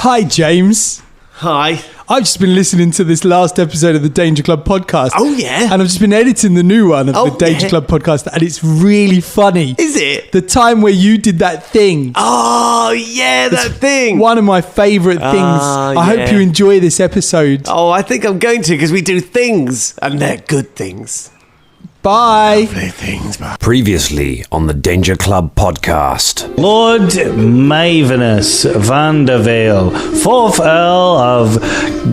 Hi, James. Hi. I've just been listening to this last episode of the Danger Club podcast. Oh, yeah? And I've just been editing the new one of the Danger Club podcast, and it's really funny. Is it? The time where you did that thing. Oh, yeah, that thing. One of my favourite things. I hope you enjoy this episode. Oh, I think I'm going to, because we do things, and they're good things. Bye. Lovely things, bye. Previously on the Danger Club podcast. Lord Mavenus Vandervale, 4th Earl of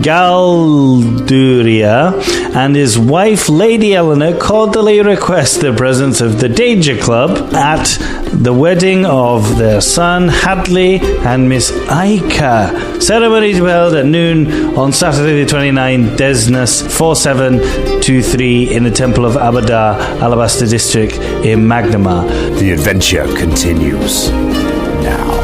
Galduria, and his wife Lady Eleanor cordially request the presence of the Danger Club at the wedding of their son Hadley and Miss Aika. Ceremony to be held at noon on Saturday the 29th, Desnus 4723 in the Temple of Abadar, Alabaster District in Magnimar. The adventure continues now.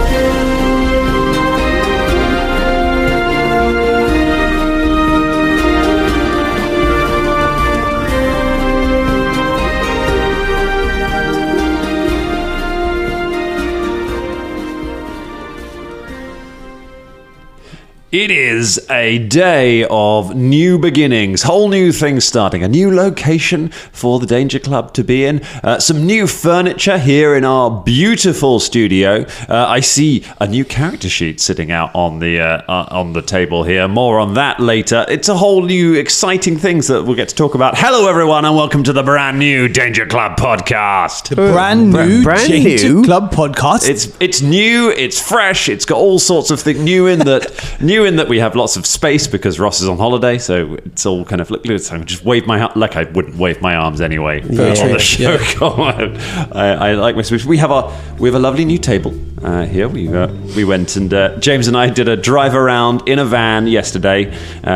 It is a day of new beginnings, whole new things starting, a new location for the Danger Club to be in, some new furniture here in our beautiful studio. I see a new character sheet sitting out on the table here. More on that later. It's a whole new exciting things that we'll get to talk about. Hello everyone and welcome to the brand new Danger Club podcast. The brand new Danger Club podcast. It's new, it's fresh, it's got all sorts of things new in that we have lots of space because Ross is on holiday, so it's all kind of so I just wave my like I wouldn't wave my arms anyway on the show. Yeah. I like my space. We have a lovely new table here. We went and James and I did a drive around in a van yesterday.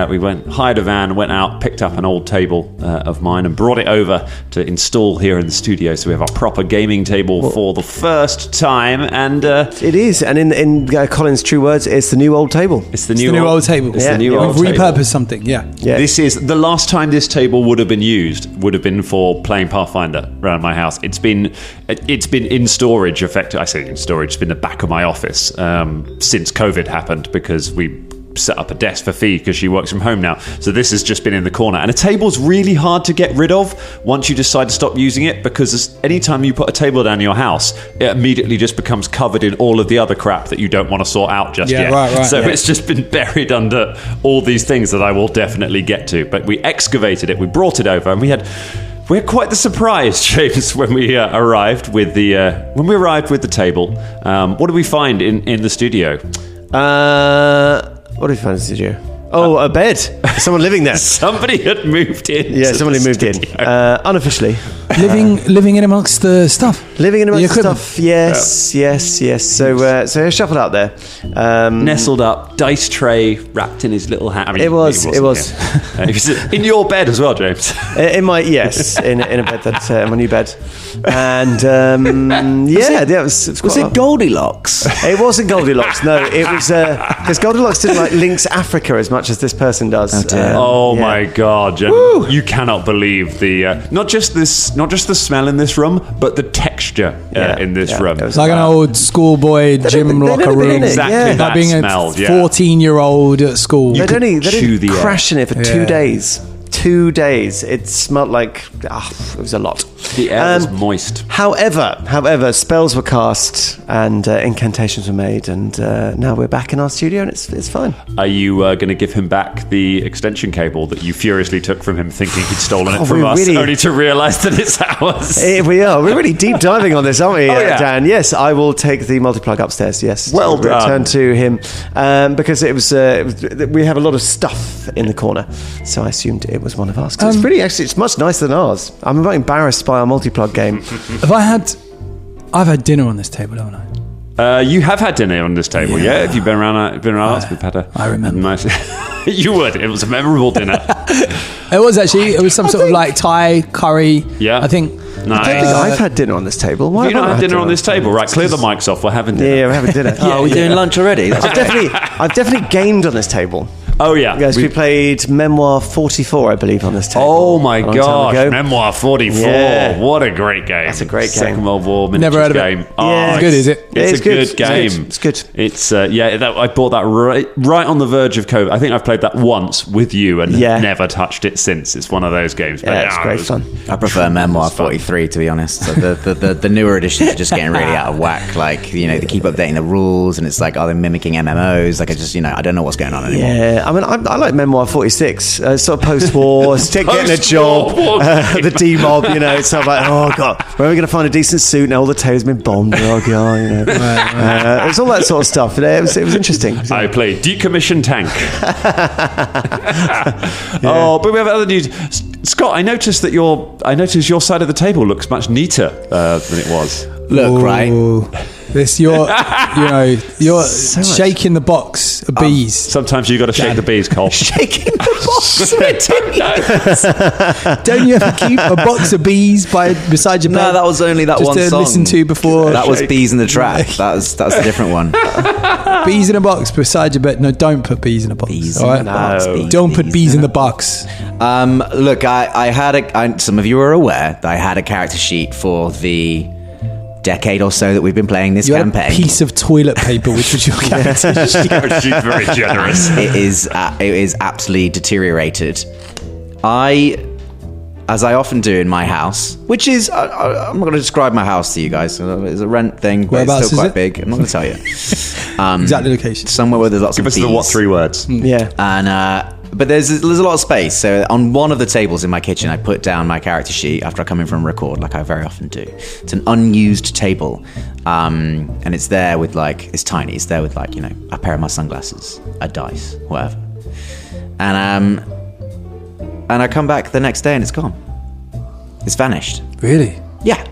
We hired a van, went out, picked up an old table of mine and brought it over to install here in the studio. So we have our proper gaming table for the first time, and it is. And in Colin's true words, it's the new old table. It's the new old table. It's the new old table. We've repurposed something, yeah. This is the last time this table would have been used. Would have been for playing Pathfinder around my house. It's been in storage. I say in storage. It's been the back of my office since COVID happened because we set up a desk for Fee because she works from home now. So this has just been in the corner. And a table's really hard to get rid of once you decide to stop using it, because anytime you put a table down in your house, it immediately just becomes covered in all of the other crap that you don't want to sort out just yet. Right, so it's just been buried under all these things that I will definitely get to. But we excavated it, we brought it over, and we had quite the surprise, James, when we arrived with the table. What did we find in the studio? What did we find in the studio? Oh, a bed. Someone living there. Somebody had moved in. Yeah, somebody moved in. Unofficially. Living in amongst the stuff. Living in amongst the stuff. Yes. So shuffled out there. Nestled up, dice tray wrapped in his little hat. I mean, it was. He was in your bed as well, James. In my in a bed my new bed. And was it Goldilocks? It wasn't Goldilocks. No, it was because Goldilocks didn't like links Africa as much as this person does. My God, Jen, you cannot believe the not just the smell in this room, but the texture in this room. It's like an old schoolboy gym locker room. Exactly that being smell. 14-year-old at school. They'd only crash in it for 2 days. 2 days. It smelled like it was a lot. The air was moist. However, spells were cast and incantations were made, and now we're back in our studio, and it's fine. Are you going to give him back the extension cable that you furiously took from him, thinking he'd stolen it from us, only to realise that it's ours? We are. We're really deep diving on this, aren't we, Dan? Yes, I will take the multi-plug upstairs. Yes, well done. Return to him because it was we have a lot of stuff in the corner, so I assumed it was one of ours. It's pretty. Actually, it's much nicer than ours. I'm about embarrassed by our multi-plug game. I've had dinner on this table, haven't I? You have had dinner on this table, yeah? If you've been around us, we've had I remember. Nice. You would. It was a memorable dinner. It was actually. It was some sort of like Thai curry. Yeah. I think. Nice. I don't think I've had dinner on this table. Why have you not had dinner on this table? Right, clear the mics off. We're having dinner. Yeah, we're having dinner. Are we doing lunch already? I've definitely gamed on this table. Oh, yeah. Yes, we played Memoir 44, I believe, on this table. Oh, my a long time gosh. ago. Memoir 44. Yeah. What a great game. That's a great game. Second World War Never heard of it. game. Yeah. It's good, is it? It's a good. good game. It's good. It's I bought that right on the verge of COVID. I think I've played that once with you and never touched it since. It's one of those games. Yeah, it's great fun. I prefer Memoir 43, to be honest. So the newer editions are just getting really out of whack. Like, they keep updating the rules, and it's like, are they mimicking MMOs? Like, I don't know what's going on anymore. Yeah, I mean, I like Memoir 46. Sort of post-war, getting a job, the D-mob, it's sort of like, oh, God, where are we going to find a decent suit now? All the tail's been bombed. Oh, God, it's all that sort of stuff. It was interesting. I played Decommissioned Tank. Oh, but we have other news. Scott, I noticed your side of the table looks much neater than it was. Look, right? This you're so shaking the box of bees. Sometimes you got to shake the bees, Cole. Shaking the box. Don't you ever keep a box of bees beside your bed? No, that was only that just one to song. listen to before. That was Bees in the Trap. That's a different one. Bees in a box beside your bed. No, don't put bees in a box. Bees all right? in the box. Don't put bees in the box. Look, I had some of you are aware that I had a character sheet for the decade or so that we've been playing this You had campaign. a piece of toilet paper, which was your character sheet. She's very generous. It is absolutely deteriorated. As I often do in my house, which is I'm not going to describe my house to you guys. It's a rent thing, but Whereabouts it's still is quite it? big. I'm not going to tell you. Exactly location. Somewhere where there's lots Give of us bees. the what 3 words. Yeah. And but there's a lot of space. So on one of the tables in my kitchen, I put down my character sheet after I come in from record, like I very often do. It's an unused table, and it's there with it's tiny. It's there with a pair of my sunglasses, a dice, whatever. And I come back the next day and it's gone. It's vanished. Really? Yeah.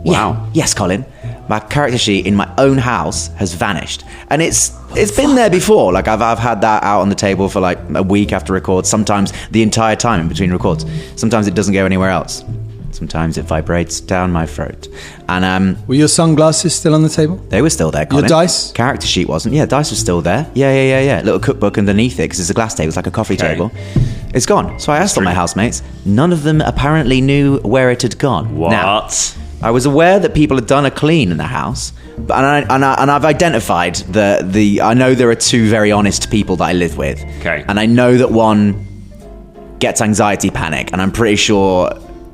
Wow. Yeah. Yes, Colin. My character sheet in my own house has vanished, and it's been there before. Like I've had that out on the table for a week after record. Sometimes the entire time in between records. Sometimes it doesn't go anywhere else. Sometimes it vibrates down my throat. And Were your sunglasses still on the table? they were still there. Colin. Your dice? Character sheet wasn't. Yeah, dice was still there. Yeah. Little cookbook underneath it because it's a glass table. It's like a coffee table. It's gone. So I asked all my housemates. None of them apparently knew where it had gone. What? Now, I was aware that people had done a clean in the house, and I've identified I know there are 2 very honest people that I live with. Okay. And I know that one gets anxiety panic, and I'm pretty sure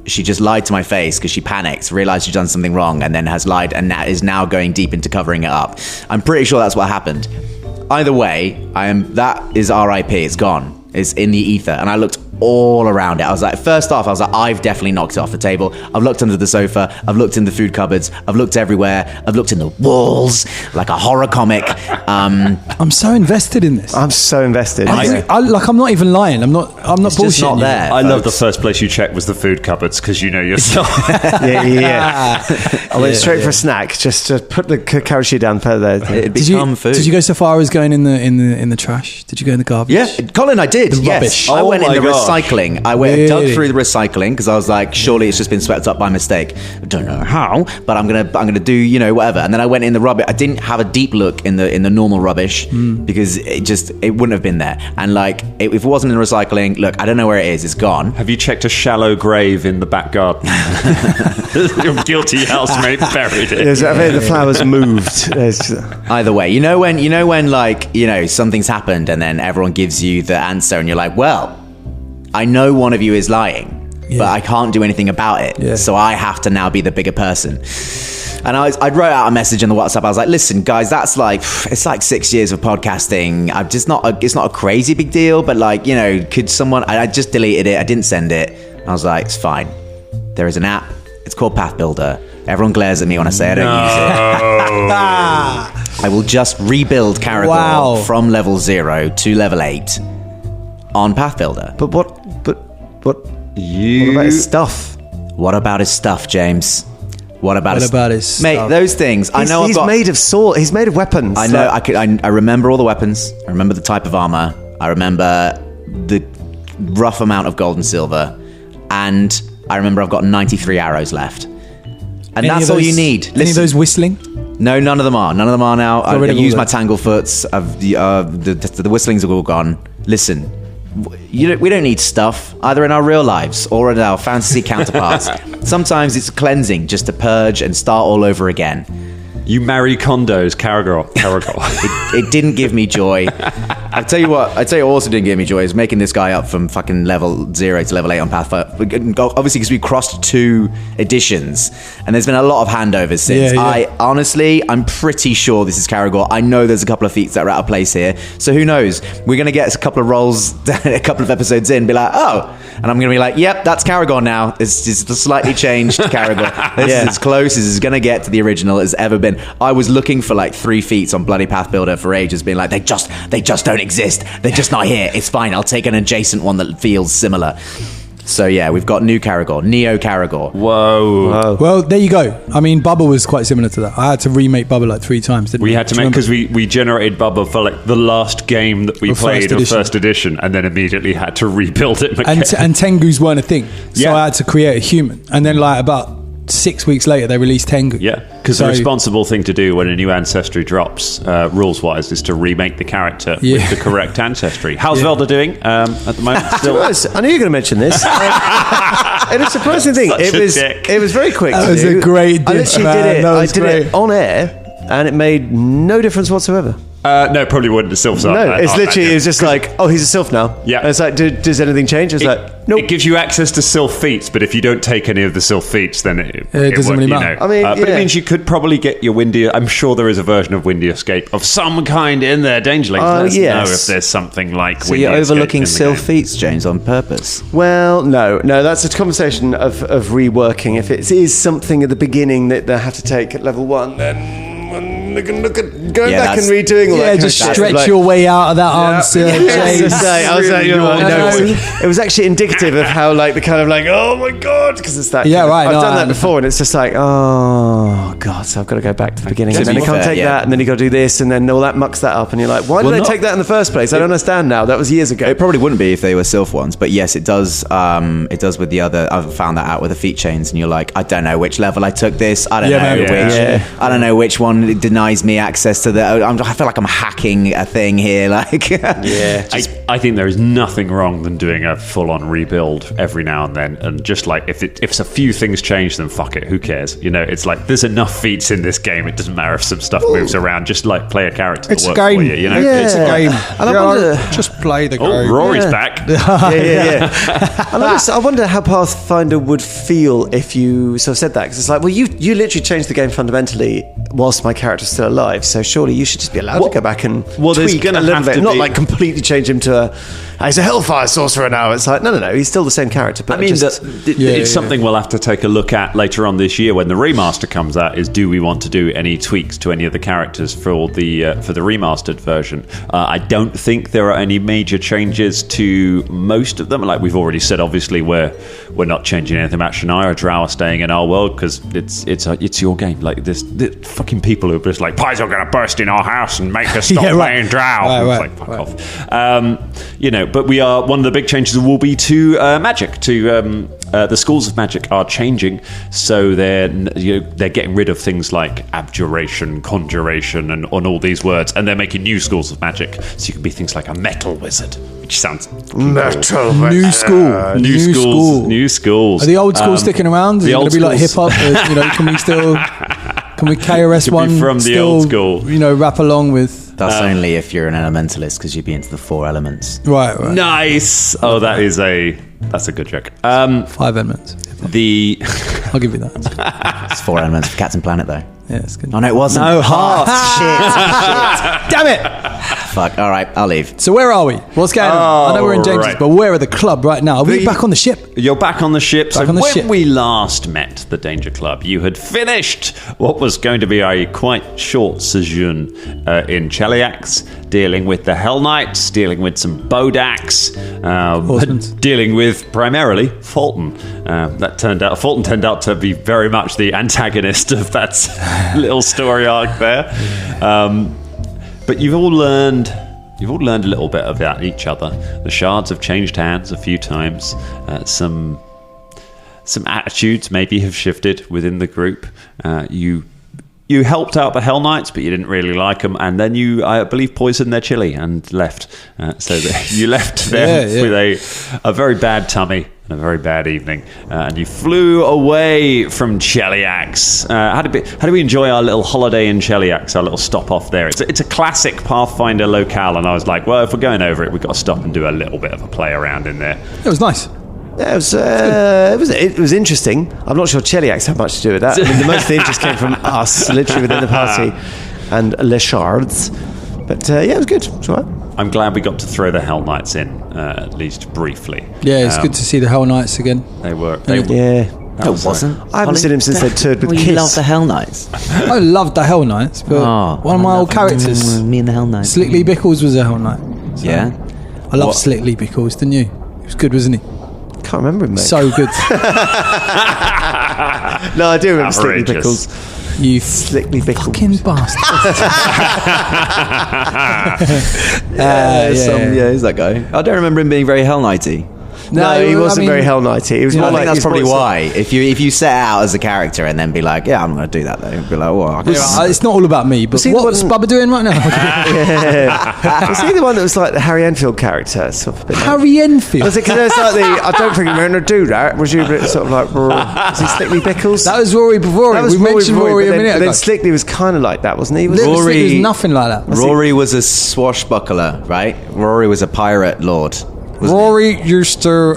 she just lied to my face because she panicked, realized she'd done something wrong, and then has lied and is now going deep into covering it up. I'm pretty sure that's what happened. Either way, that is RIP. It's gone. It's in the ether. And I looked all around it. I was like, first off, I've definitely knocked it off the table. I've looked under the sofa. I've looked in the food cupboards. I've looked everywhere. I've looked in the walls like a horror comic. I'm so invested in this. I'm so invested. I'm not even lying. I'm not It's bullshitting just not you. there. I love the folks. first place you checked was the food cupboards because you know yourself. Yeah. I went straight for a snack. Just to put the character sheet down further. It'd Did become you, food. did you go so far as going in the trash? Did you go in the garbage? Yeah, Colin, I did. Yes. rubbish. I Oh went in my the gosh. recycling. I went dug Really? through the recycling because I was like, surely it's just been swept up by mistake. I don't know how, but I'm gonna do whatever. And then I went in the rubbish. I didn't have a deep look in the normal rubbish because it wouldn't have been there. And if it wasn't in the recycling, look, I don't know where it is. It's gone. Have you checked a shallow grave in the back garden? Your guilty housemate buried it. I think the flowers moved. Either way, when something's happened and then everyone gives you the answer and you're like, well, I know one of you is lying, but I can't do anything about it. Yeah. So I have to now be the bigger person. And I wrote out a message on the WhatsApp. I was like, listen, guys, it's like 6 years of podcasting. It's not a crazy big deal, but could someone, I just deleted it. I didn't send it. I was like, it's fine. There is an app. It's called Path Builder. Everyone glares at me when I say I don't use it. I will just rebuild Caragor from level 0 to level 8 on Path Builder. But what about his stuff? What about his stuff, James? What about his stuff? Mate, those things. He's made of sword. He's made of weapons. I know. I remember all the weapons. I remember the type of armor. I remember the rough amount of gold and silver, and I remember I've got 93 arrows left. And that's all you need. Any of those whistling? No, none of them are. None of them are now. I rid of all used my those. Tanglefoots. The whistlings are all gone. listen, we don't need stuff, either in our real lives or in our fantasy counterparts. Sometimes it's cleansing just to purge and start all over again. You marry condos, Caragor. It didn't give me joy. I tell you what also didn't give me joy is making this guy up from fucking level 0 to level 8 on Pathfinder. Obviously, because we crossed 2 editions, and there's been a lot of handovers since. I'm pretty sure this is Caragor. I know there's a couple of feats that are out of place here, so who knows? We're going to get a couple of rolls, a couple of episodes in, be like, oh, and I'm going to be like, yep, that's Caragor now. It's just a slightly changed Caragor. This is as close as it's going to get to the original as ever been. I was looking for like 3 feats on Bloody Path Builder for ages, being like, they just don't exist. They're just not here. It's fine. I'll take an adjacent one that feels similar. So yeah, we've got new Caragor, Neo Caragor. Whoa. Well, there you go. I mean, Bubba was quite similar to that. I had to remake Bubba like 3 times, didn't we? We had to make, because we generated Bubba for like the last game that we played of first edition, and then immediately had to rebuild it again. And Tengus weren't a thing. So I had to create a human. And then like about 6 weeks later, they released Tengu. Yeah, because the responsible thing to do when a new ancestry drops, rules-wise, is to remake the character with the correct ancestry. How's Velda doing at the moment? Still? I knew you were going to mention this. And a surprising thing, it was very quick. That was a great I literally did it on air, and it made no difference whatsoever. No, probably wouldn't. The sylphs are. No, it's literally, it was just like, oh, he's a sylph now. Yeah. And it's like, does anything change? It's like, nope. It gives you access to sylph feats, but if you don't take any of the sylph feats, then it doesn't really matter. I mean, but it means you could probably get your Windy. I'm sure there is a version of Windy Escape of some kind in there, Dangerlings. Let's know if there's something like So Windy you're Escape overlooking in the sylph game. feats, James, on purpose. Well, no, that's a conversation of reworking. If it is something at the beginning that they have to take at level 1, then look at going back and redoing all that. Yeah, just stretch your way out of that answer. It was actually indicative of how like the kind of like, oh my god, because it's that. Yeah, right. I've done that before, and it's just like, oh god, so I've got to go back to the beginning, and then you can't take that, and then you got to do this, and then all that mucks that up, and you're like, why did I take that in the first place? I don't understand now. That was years ago. It probably wouldn't be if they were sylph ones, but yes, it does. It does with the other. I've found that out with the feat chains, and you're like, I don't know which level I took this. I don't know I don't know which one denies me access to the. I feel like I'm hacking a thing here. Like, I think there is nothing wrong than doing a full-on rebuild every now and then, and just like if a few things change, then fuck it, who cares? You know, it's like there's enough feats in this game. It doesn't matter if some stuff moves around. Just like play a character. It's that a works game. for you, you know, It's a game. And I wonder, just play the game. Oh, Rory's back. And I wonder how Pathfinder would feel if you sort of said that, because it's like, well, you literally changed the game fundamentally whilst my character's still alive, so surely you should just be allowed to go back and tweak a little bit, not like completely change him to he's a Hellfire sorcerer now. It's like, no, he's still the same character, but I mean, it's something we'll have to take a look at later on this year when the remaster comes out. Is do we want to do any tweaks to any of the characters for the remastered version? I don't think there are any major changes to most of them. Like we've already said, obviously we're not changing anything about Shania Drow staying in our world because it's your game. Like this fucking people who are just like, pies are going to burst in our house and make us stop playing Drow. It's like, fuck off. You know, but one of the big changes will be to magic. To the schools of magic are changing, so they're getting rid of things like abjuration, conjuration, and on all these words, and they're making new schools of magic. So you can be things like a metal wizard, which sounds metal. New school. New schools. Are the old schools sticking around? Is it going to be like hip hop? Can we still? Can we KRS One from the old school? You know, rap along with. That's only if you're an elementalist, because you'd be into the 4 elements. Right. Nice. Oh, that's a good joke. 5 elements. I'll give you that. It's 4 elements for Captain Planet, though. Yeah, it's good. Oh no, it wasn't. No, half. Shit. Damn it. Fuck. All right, I'll leave. So where are we? What's going on? I know we're in James's, right. but where are the club right now? Are we back on the ship? You're back on the ship. Back on the ship. When we last met the Danger Club, you had finished what was going to be a quite short sojourn in Cheliax, dealing with the Hell Knights, dealing with some Bodaks, dealing with primarily Fulton. Fulton turned out to be very much the antagonist of that little story arc there. But you've all learned a little bit about each other. The shards have changed hands a few times. Some attitudes maybe have shifted within the group. You You helped out the Hell Knights, but you didn't really like them, and then you, I believe, poisoned their chili and left. So you left them with a very bad tummy and a very bad evening, and you flew away from Cheliax. How did we enjoy our little holiday in Cheliax, our little stop off there? It's a classic Pathfinder locale, and I was like, well, if we're going over it, we've got to stop and do a little bit of a play around in there. It was nice. Yeah, it was interesting. I'm not sure Cheliax had much to do with that. I mean, the most of the interest came from us, literally within the party, and Les Shards. But yeah, it was good. It's all right. I'm glad we got to throw the Hell Knights in, at least briefly. Yeah, it's good to see the Hell Knights again. They were. Yeah. It wasn't. I haven't seen him since they toured with Kiss. You love the Hell Knights. I loved the Hell Knights, but one of my old characters, Me and the Hell Knights. Slick Lee Bickles, was a Hell Knight. So Yeah. I loved Slick Lee Bickles, didn't you? He was good, wasn't he? Can't remember him, mate. So good. No, I do remember Slickly Outrageous. Bickles. You Slickly Bickles. fucking bastard. Who's that guy? I don't remember him being very Hell Knighty. No, he wasn't very Hell Knighty. He was more I think like that's probably he's more- why. If you set out as a character and then be like, yeah, I'm going to do that, though, be like, oh, I guess. It's not all about me, but he the what's one- Bubba doing right now? Was he the one that was like the Harry Enfield character? Sort of a bit like- Harry Enfield. Was it because it's like I don't think we're going to do that. Was you a bit sort of like, was he Slickly Bickles? That was Rory before. That was We mentioned Rory a but minute then, ago. then Slickly was kind of like that, wasn't he? Little Rory- Slick was nothing like that. Rory was a swashbuckler, right? Rory was a pirate lord. Rory used to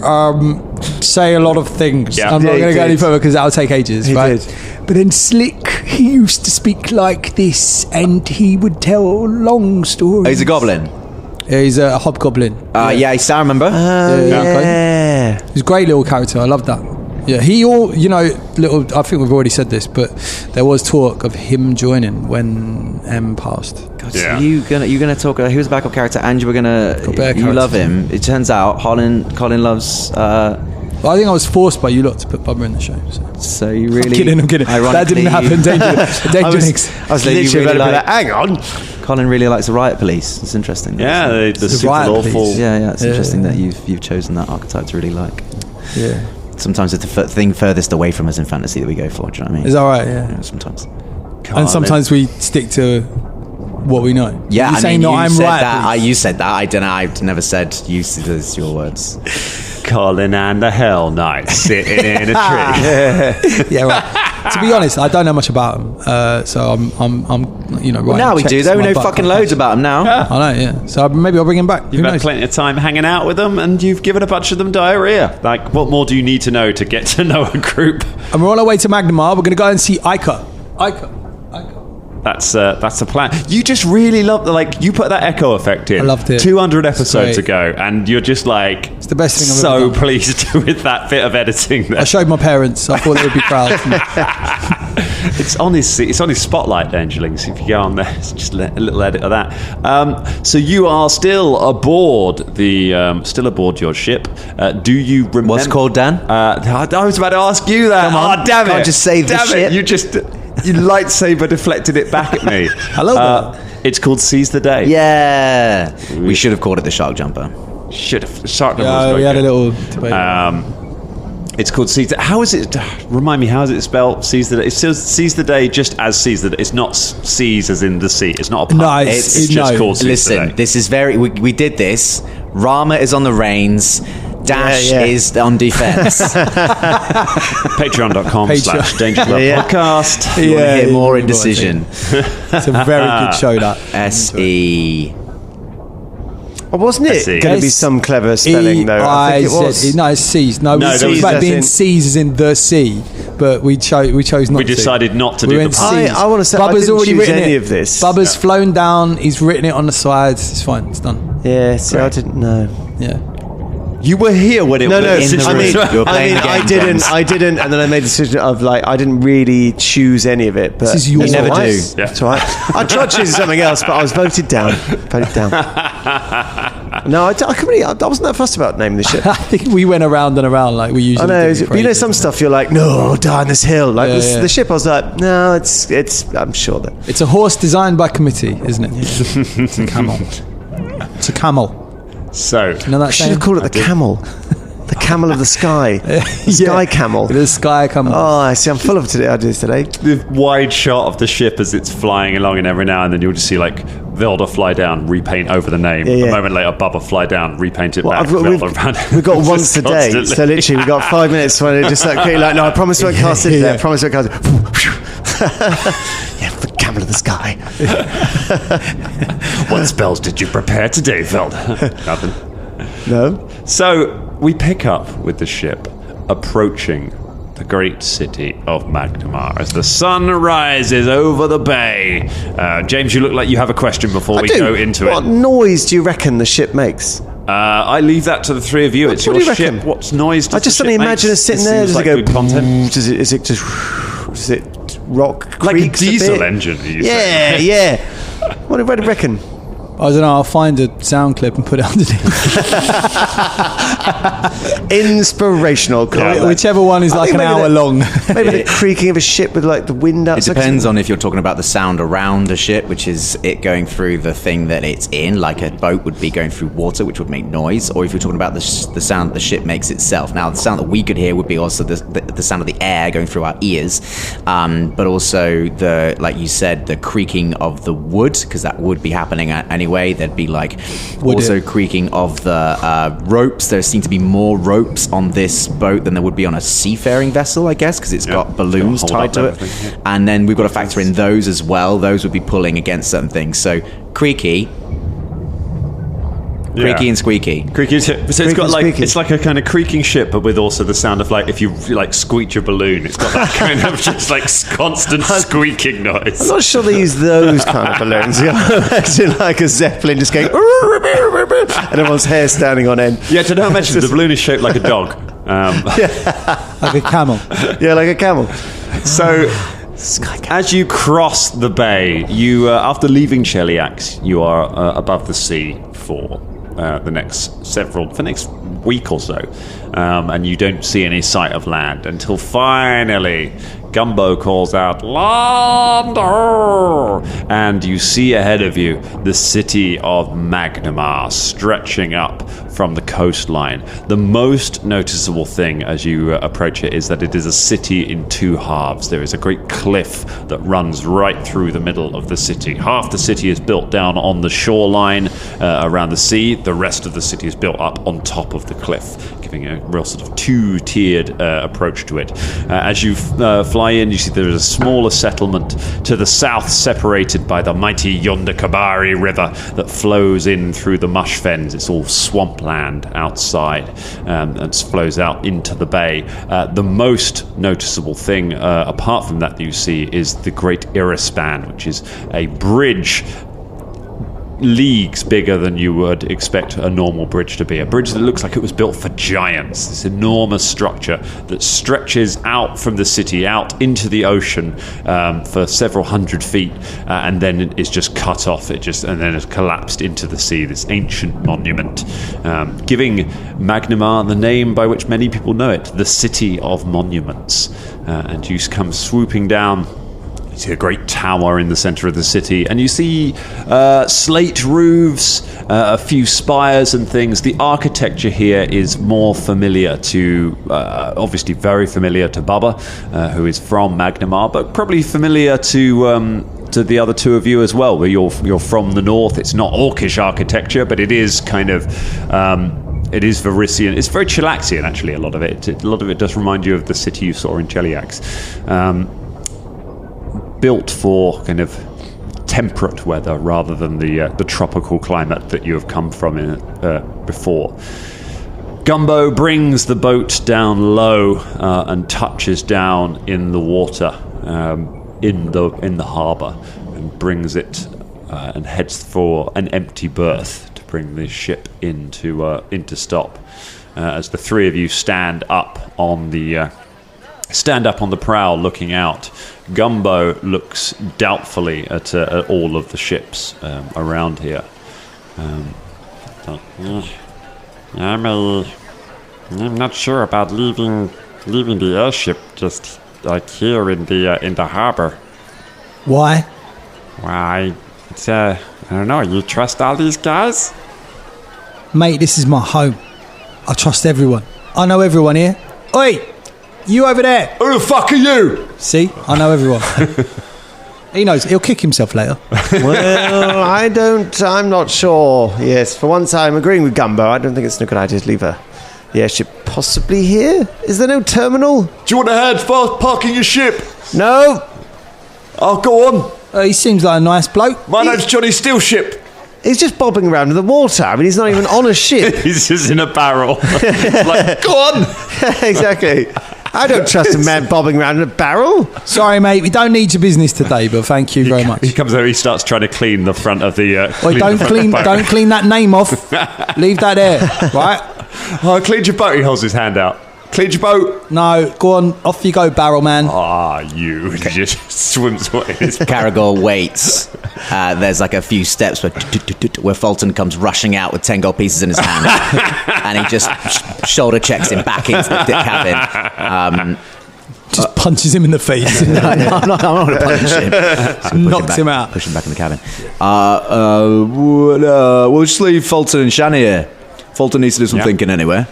say a lot of things. Yeah. I'm not Yeah, he going to go any did. further because that'll take ages. He right? did. But then Slick, he used to speak like this, and he would tell long stories. Oh, he's a goblin. Yeah, he's a hobgoblin. Yeah, I still remember. Yeah. He's a great little character. I love that. Yeah, I think we've already said this, but there was talk of him joining when M passed. God, Yeah. so you gonna talk? He was a backup character, and you were gonna. You love him. It turns out Colin loves. Well, I think I was forced by you lot to put Bubba in the show. So. So you really. I'm kidding. That didn't happen. Danger Nicks. I was literally really about to be like- like, hang on. Colin really likes the riot police. It's interesting. Yeah, the super riot lawful. police. Yeah. It's interesting that you've chosen that archetype to really like. Yeah. Sometimes it's the thing furthest away from us in fantasy that we go for. Do you know what I mean? Is that right? Yeah. Yeah, sometimes. And sometimes we stick to what we know. Yeah, You're I saying mean, no, you I'm said right. that. please. You said that. I don't know. I've never said you. Those your words. Colin and the Hell Knights sitting in a tree. Yeah, right. To be honest, I don't know much about him, so I'm Well, now we do. Though we know fucking loads about him now. I know, yeah. So maybe I'll bring him back. Who You've had knows? plenty of time hanging out with them, and you've given a bunch of them diarrhea. Like, what more do you need to know to get to know a group? And we're on our way to Magnimar. We're going to go and see Ica. That's the plan. You just really love you put that echo effect in. I loved it. 200 episodes great. ago, and you're just like It's the best thing I've so ever done. pleased with that bit of editing. There. I showed my parents. I thought they would be proud. It's on his spotlight, Dangerlings. If you go on there, it's just a little edit of that. So you are still aboard your ship. Do you remember What's it called, Dan? I was about to ask you that. Come on. Oh, damn it! Can't just say the Damn ship. it! You lightsaber deflected it back at me. Hello there. It's called Seize the Day. Yeah. We should have called it the Shark Jumper. Should have. Shark Yeah, we had a little debate. It's called Seize the. How is it? Remind me, how is it spelled? Seize the Day. It says Seize the Day just as Seize the Day. It's not seize as in the sea. It's not a pun. No, it's just called Seize the Day. Listen, this is very. We did this. Rama is on the reins. Dash Yeah. is on defense. Patreon.com/Danger Club Podcast. You want to hear more you know what I indecision? It's a very good show, that. SE. Oh, wasn't it see. going to be some clever spelling, though? I think it was. No, it's C's. No, No, we there was about as being in- C's as in the sea, but we chose not We to. decided not to We do went the C's. I wanna say I Bubba's didn't already choose written any it. of this. Bubba's flown down. He's written it on the sides. It's fine. It's done. Yeah, see, I didn't know. Yeah. You were here when it No, was in the I room. mean, You were playing the game, James. I didn't, and then I made the decision of I didn't really choose any of it. But This is your it's You never all right. do. Yeah. It's all right. I tried choosing something else, but I was voted down. No, I couldn't really, I wasn't that fussed about naming the ship. I think we went around and around like we usually I know, do. but you know, some stuff you're like, no, down this hill. Like Yeah, yeah. the ship, I was like, no, it's. I'm sure that. It's a horse designed by committee, isn't it? It's a camel. It's a camel. So You know that I should saying? have called it the camel. The camel of the sky. Sky camel. The sky camel. Oh, I see. I'm full of ideas today. The wide shot of the ship as it's flying along, and every now and then you'll just see like Velda fly down, repaint over the name. A moment later, Bubba fly down, repaint it back. We've got once a day, so literally we've got 5 minutes when it just like no, I promise I won't cast it there. I promise I won't cast it. Yeah, the camel of the sky. What spells did you prepare today, Velda? Nothing. No. So we pick up with the ship approaching the great city of Magnimar as the sun rises over the bay. James, you look like you have a question before we go into What it. noise do you reckon the ship makes? I leave that to the three of you. It's What your do you ship. reckon? What noise does I just the suddenly ship imagine make? it sitting It there. seems Does like it go? good content. Does it just? Does it rock? Like a creaks diesel bit? engine, you say. Yeah. What do you reckon? I don't know. I'll find a sound clip and put it underneath. Inspirational, Carl. Whichever one is like an hour long. Maybe the creaking of a ship with like the wind It outside. depends on if you're talking about the sound around a ship, which is it going through the thing that it's in, like a boat would be going through water, which would make noise, or if you're talking about the sound the ship makes itself. Now, the sound that we could hear would be also the sound of the air going through our ears, but also like you said, the creaking of the wood, because that would be happening anyway. There'd be like also creaking of the ropes. There seem to be more ropes on this boat than there would be on a seafaring vessel, I guess, because it's got balloons tied to it. Yeah. And then we've got to factor in those as well. Those would be pulling against certain things. So creaky and squeaky. Creaky. So it's got like squeaky. it's like a kind of creaking ship, but with also the sound of like if you like squeak your balloon. It's got that kind of just like constant squeaking noise. I'm not sure they use those kind of balloons. Imagine like a zeppelin just going, and everyone's hair standing on end. Yeah, to not mention the balloon is shaped like a dog. Like a camel. Yeah, like a camel. So as you cross the bay, you after leaving Cheliax, you are above the sea for the next week or so, and you don't see any sight of land until finally Gumbo calls out "Lander!" and you see ahead of you the city of Magnimar stretching up from the coastline. The most noticeable thing as you approach it is that it is a city in two halves. There is a great cliff that runs right through the middle of the city. Half the city is built down on the shoreline around the sea. The rest of the city is built up on top of the cliff, giving a real sort of two-tiered approach to it. As you fly in, you see there is a smaller settlement to the south, separated by the mighty Yondakabari River that flows in through the mush fens. It's all swampland outside and flows out into the bay. The most noticeable thing, apart from that you see, is the Great Irispan, which is a bridge leagues bigger than you would expect a normal bridge to be. A bridge that looks like it was built for giants. This enormous structure that stretches out from the city out into the ocean for several hundred feet, and then it is just cut off. And then it's collapsed into the sea. This ancient monument, giving Magnimar the name by which many people know it, the City of Monuments. And you come swooping down. You see a great tower in the center of the city, and you see slate roofs, a few spires and things. The architecture here is more familiar to, obviously very familiar to Bubba, who is from Magnimar, but probably familiar to the other two of you as well, where you're from the north. It's not Orcish architecture, but it is kind of... it is Varisian. It's very Chilaxian, actually, a lot of it. A lot of it does remind you of the city you saw in Cheliax. Built for kind of temperate weather rather than the tropical climate that you have come from before. Gumbo brings the boat down low and touches down in the water in the harbour, and brings it and heads for an empty berth to bring the ship into stop. As the three of you stand up on the prow looking out, Gumbo looks doubtfully at all of the ships around here. I'm not sure about leaving the airship just like here in the harbor. Why? Why? It's I don't know. You trust all these guys? Mate, this is my home. I trust everyone. I know everyone here. Oi, you over there. Who the fuck are you? See, I know everyone. He knows. He'll kick himself later. Well, I'm not sure. Yes, for once I'm agreeing with Gumbo. I don't think it's a good idea to leave the airship possibly here. Is there no terminal? Do you want to head fast parking your ship? No. Oh, go on. He seems like a nice bloke. My name's Johnny Steelship. He's just bobbing around in the water. I mean, he's not even on a ship. He's just in a barrel. Like, go on. Exactly. I don't trust a man bobbing around in a barrel. Sorry, mate. We don't need your business today, but thank you very much. He comes over. He starts trying to clean the front of the. Wait, don't clean that name off. Leave that there, right? Oh, I cleaned your boat. He holds his hand out. Cleaned your boat. No, go on. Off you go, barrel man. Ah, you. He just swims away. Caragor waits. There's like a few steps where Fulton comes rushing out with 10 gold pieces in his hand. And he just shoulder checks him back into the cabin. Just punches him in the face. I'm not going to punch him. Knocks him out. Push him back in the cabin. We'll just leave Fulton and Shani here. Fulton needs to do some thinking anyway.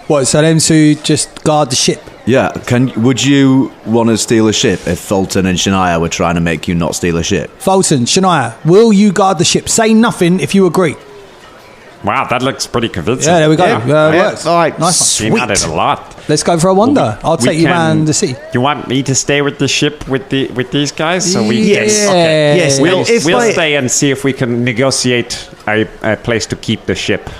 What, so them two just guard the ship? Yeah, would you want to steal a ship if Fulton and Shania were trying to make you not steal a ship? Fulton, Shania, will you guard the ship? Say nothing if you agree. Wow, that looks pretty convincing. Yeah, there we go. It works. All right, Nice one. You added a lot. Let's go for a wander. I'll take you around the city. You want me to stay with the ship with these guys? So we Yes. Okay. Yes. We'll If I- stay and see if we can negotiate a place to keep the ship.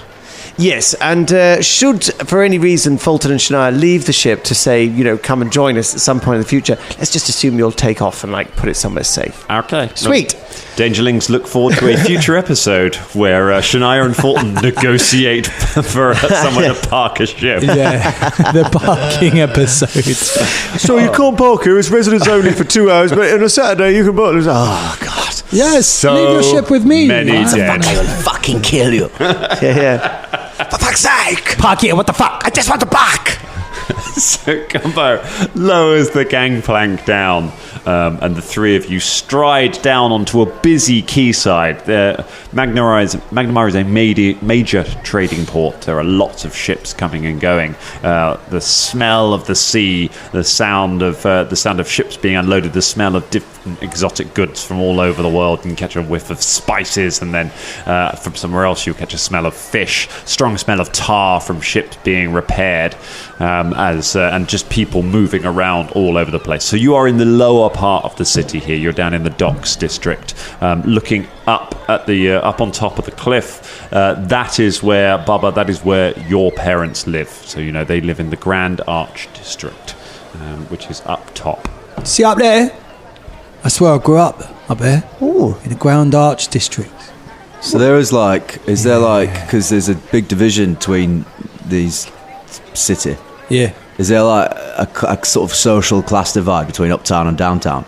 Yes, and should, for any reason, Fulton and Shania leave the ship to say, come and join us at some point in the future, let's just assume you'll take off and, put it somewhere safe. Okay. Sweet. Dangerlings look forward to a future episode where Shania and Fulton negotiate for someone to park a ship. Yeah, the parking episode. So you can't park here, it's residents only for 2 hours, but on a Saturday you can park. Oh, God. Yes, leave your ship with me. Many dead. I will fucking kill you. Yeah. For fuck's sake! Park here, what the fuck? I just want to park! So Gumbo lowers the gangplank down, and the three of you stride down onto a busy quayside. Magnimar is a major trading port. There are lots of ships coming and going. The smell of the sea, the sound of ships being unloaded, the smell of different exotic goods from all over the world. You can catch a whiff of spices, and then from somewhere else you'll catch a smell of fish, strong smell of tar from ships being repaired, and just people moving around all over the place. So you are in the lower part of the city here. You're down in the docks district, looking up at the up on top of the cliff. That is where Bubba. That is where your parents live. So they live in the Grand Arch district, which is up top. See up there? That's where I grew up there. Ooh. In the Grand Arch district. So there is because there's a big division between these city. Yeah. Is there a sort of social class divide between uptown and downtown?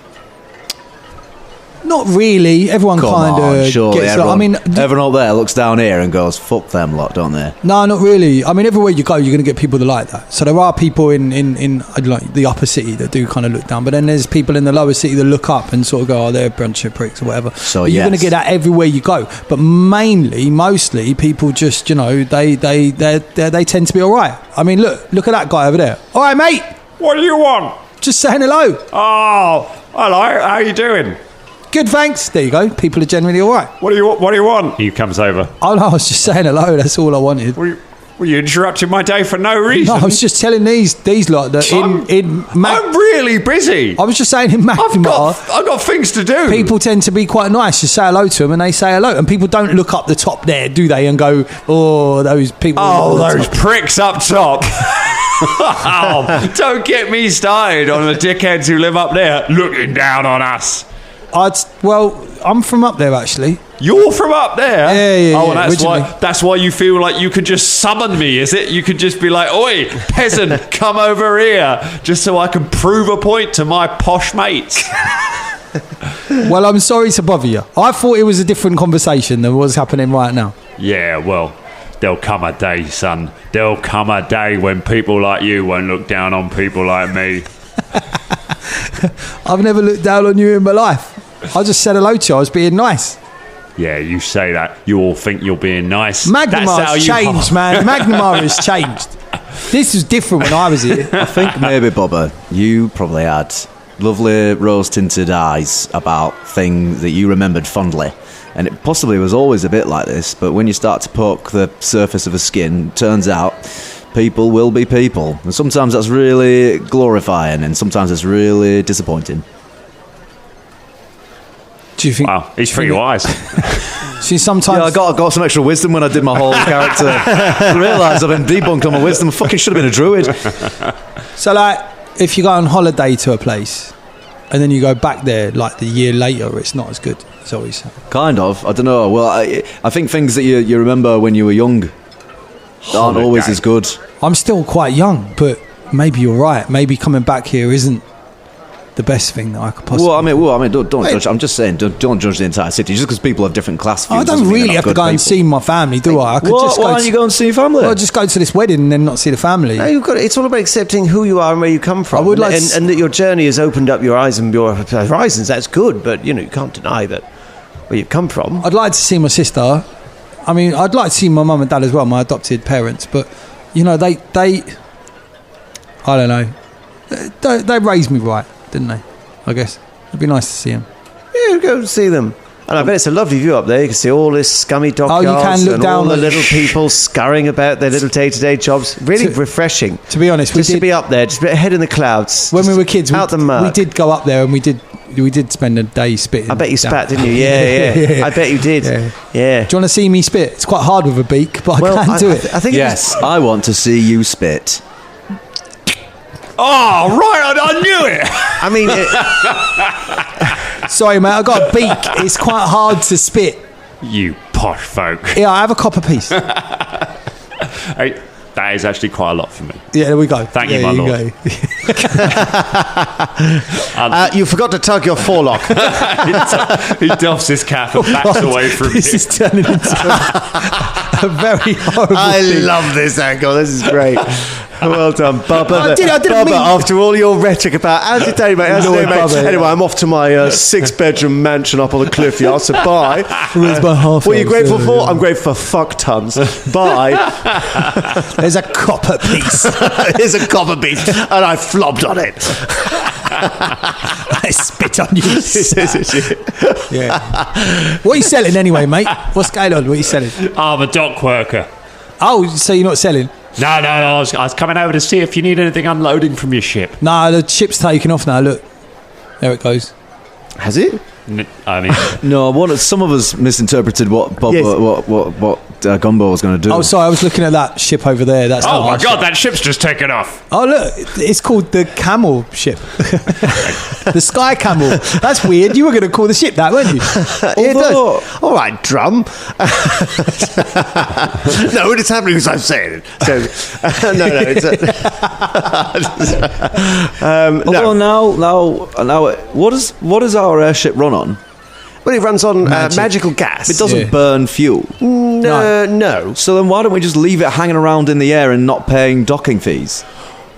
Not really. Everyone kind of surely gets. Everyone up there looks down here and goes, "Fuck them lot," don't they? No, not really. I mean, everywhere you go, you're going to get people that like that. So there are people in the upper city that do kind of look down, but then there's people in the lower city that look up and sort of go, "Oh, they're a bunch of pricks" or whatever. So but you're going to get that everywhere you go. But mostly, people just they tend to be all right. I mean, look at that guy over there. All right, mate. What do you want? Just saying hello. Oh, hello. How you doing? Good, thanks. There you go. People are generally all right. What do you want? He comes over. Oh no, I was just saying hello. That's all I wanted. Were you interrupting my day for no reason? No, I was just telling these lot that I'm really busy. I was just saying in Magnimar, I've got things to do. people tend to be quite nice. You say hello to them and they say hello. And people don't look up the top there, do they? And go, oh, those people. Oh, those pricks up top. Oh, don't get me started on the dickheads who live up there looking down on us. I'm from up there, actually. You're from up there? Yeah. Oh, and that's why you feel like you could just summon me, is it? You could just be like, oi, peasant, come over here, just so I can prove a point to my posh mates. Well, I'm sorry to bother you. I thought it was a different conversation than what's happening right now. Yeah, well, there'll come a day, son. There'll come a day when people like you won't look down on people like me. I've never looked down on you in my life. I just said hello to you. I was being nice. Yeah, you say that. You all think you're being nice. Magnimar's changed, man. Magnimar has changed. This was different when I was here. I think maybe, Bubba, you probably had lovely rose-tinted eyes about things that you remembered fondly. And it possibly was always a bit like this, but when you start to poke the surface of a skin, turns out people will be people. And sometimes that's really glorifying, and sometimes it's really disappointing. Do you think? Wow, he's pretty wise. See, sometimes Yeah, I got some extra wisdom when I did my whole character. I realised I've been debunked on my wisdom. I fucking should have been a druid. so. Like, if you go on holiday to a place and then you go back there like the year later, it's not as good. It's always Kind of. I don't know. Well, I think things that you remember when you were young aren't always as good. I'm still quite young, but maybe you're right. Maybe coming back here isn't the best thing that I could possibly. Well, I mean, don't judge. I'm just saying, don't judge the entire city just because people have different class views. I don't really have to go and see my family, do I? I could Why just go. don't you go and see your family? Well, just go to this wedding and then not see the family. No, it's all about accepting who you are and where you come from. I would like and that your journey has opened up your eyes and your horizons. That's good, but you can't deny that where you've come from. I'd like to see my sister. I mean, I'd like to see my mum and dad as well, my adopted parents. But they I don't know. They raised me right, didn't they? I guess it'd be nice to see them. Yeah, go and see them. And I bet it's a lovely view up there. You can see all this scummy dockyards and all the little people scurrying about their little day-to-day jobs. Really refreshing. To be honest, just to be up there, just a bit head in the clouds. When we were kids, out the mud. We did go up there and we did spend a day spitting. I bet you spat, didn't you? Yeah. I bet you did. Yeah. Do you want to see me spit? It's quite hard with a beak, but I can do it. I think yes, I want to see you spit. Oh, right, I knew it. I mean... Sorry, mate, I got a beak. It's quite hard to spit. You posh folk. Yeah, I have a copper piece. Hey, that is actually quite a lot for me. Yeah, there we go. Thank you, my lord. you forgot to tug your forelock. He doffs his cap and backs away from This you. is turning into a very horrible thing. love this angle. This is great. Well done, Bubba. I didn't Bubba, mean- after all your rhetoric about how's your day, mate? How's your day, mate? Bubba, Anyway, I'm off to my 6-bedroom mansion up on the cliff yard. So bye. Where's my half? What are you grateful for? I'm grateful for fuck tons. Bye. There's a copper piece. Here's a copper piece, and I flopped on it. I spit on you. Yeah. What are you selling anyway, mate? What's going on? What are you selling? I'm a dock worker. Oh, so you're not selling? No, I was coming over to see if you need anything unloading from your ship. No, the ship's taken off now. Look, there it goes. Has it? I mean, No, some of us misinterpreted what Bob, Yes. what Gumbo was going to do. Oh, sorry, I was looking at that ship over there. That's oh not my our god, ship. that ship's just taken off. Oh, look, it's called the Camel ship. The Sky Camel. That's weird. You were going to call the ship that, weren't you? Yeah, it does. All right, drum. No, it's happening as I'm saying it. So, no, it's... Now, what does our airship run on? Well, it runs on magical gas. It doesn't Yeah. burn fuel. No. So then why don't we just leave it hanging around in the air and not paying docking fees?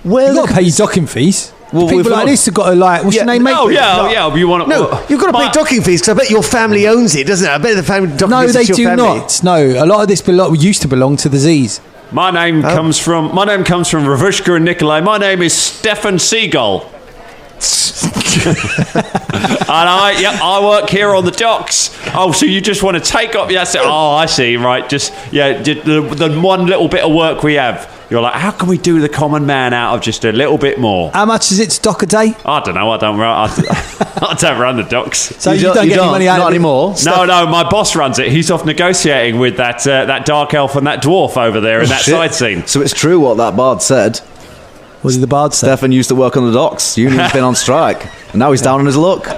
Well, You've got to pay your docking fees. Well, People we've like not- this have got to, like, what's your name, mate? Oh yeah. You want to? No, you've got to pay docking fees because I bet your family owns it, doesn't it? I bet the family docking No, fees they is your do family. not. No, a lot of this used to belong to the Z's. My name comes from Ravushka and Nikolai. My name is Stefan Seagull. And I work here on the docks. Oh, so you just want to take up? Yes. Oh, I see. Right. Just the one little bit of work we have. You're like, how can we do the common man out of just a little bit more? How much is it to dock a day? I don't know. I don't run the docks. So you don't get any money out not of it? anymore. No, my boss runs it. He's off negotiating with that dark elf and that dwarf over there in that Shit. side scene. So it's true what that bard said. Was it the bard stuff? Stefan used to work on the docks. Union's been on strike. And now he's down on his luck. Well,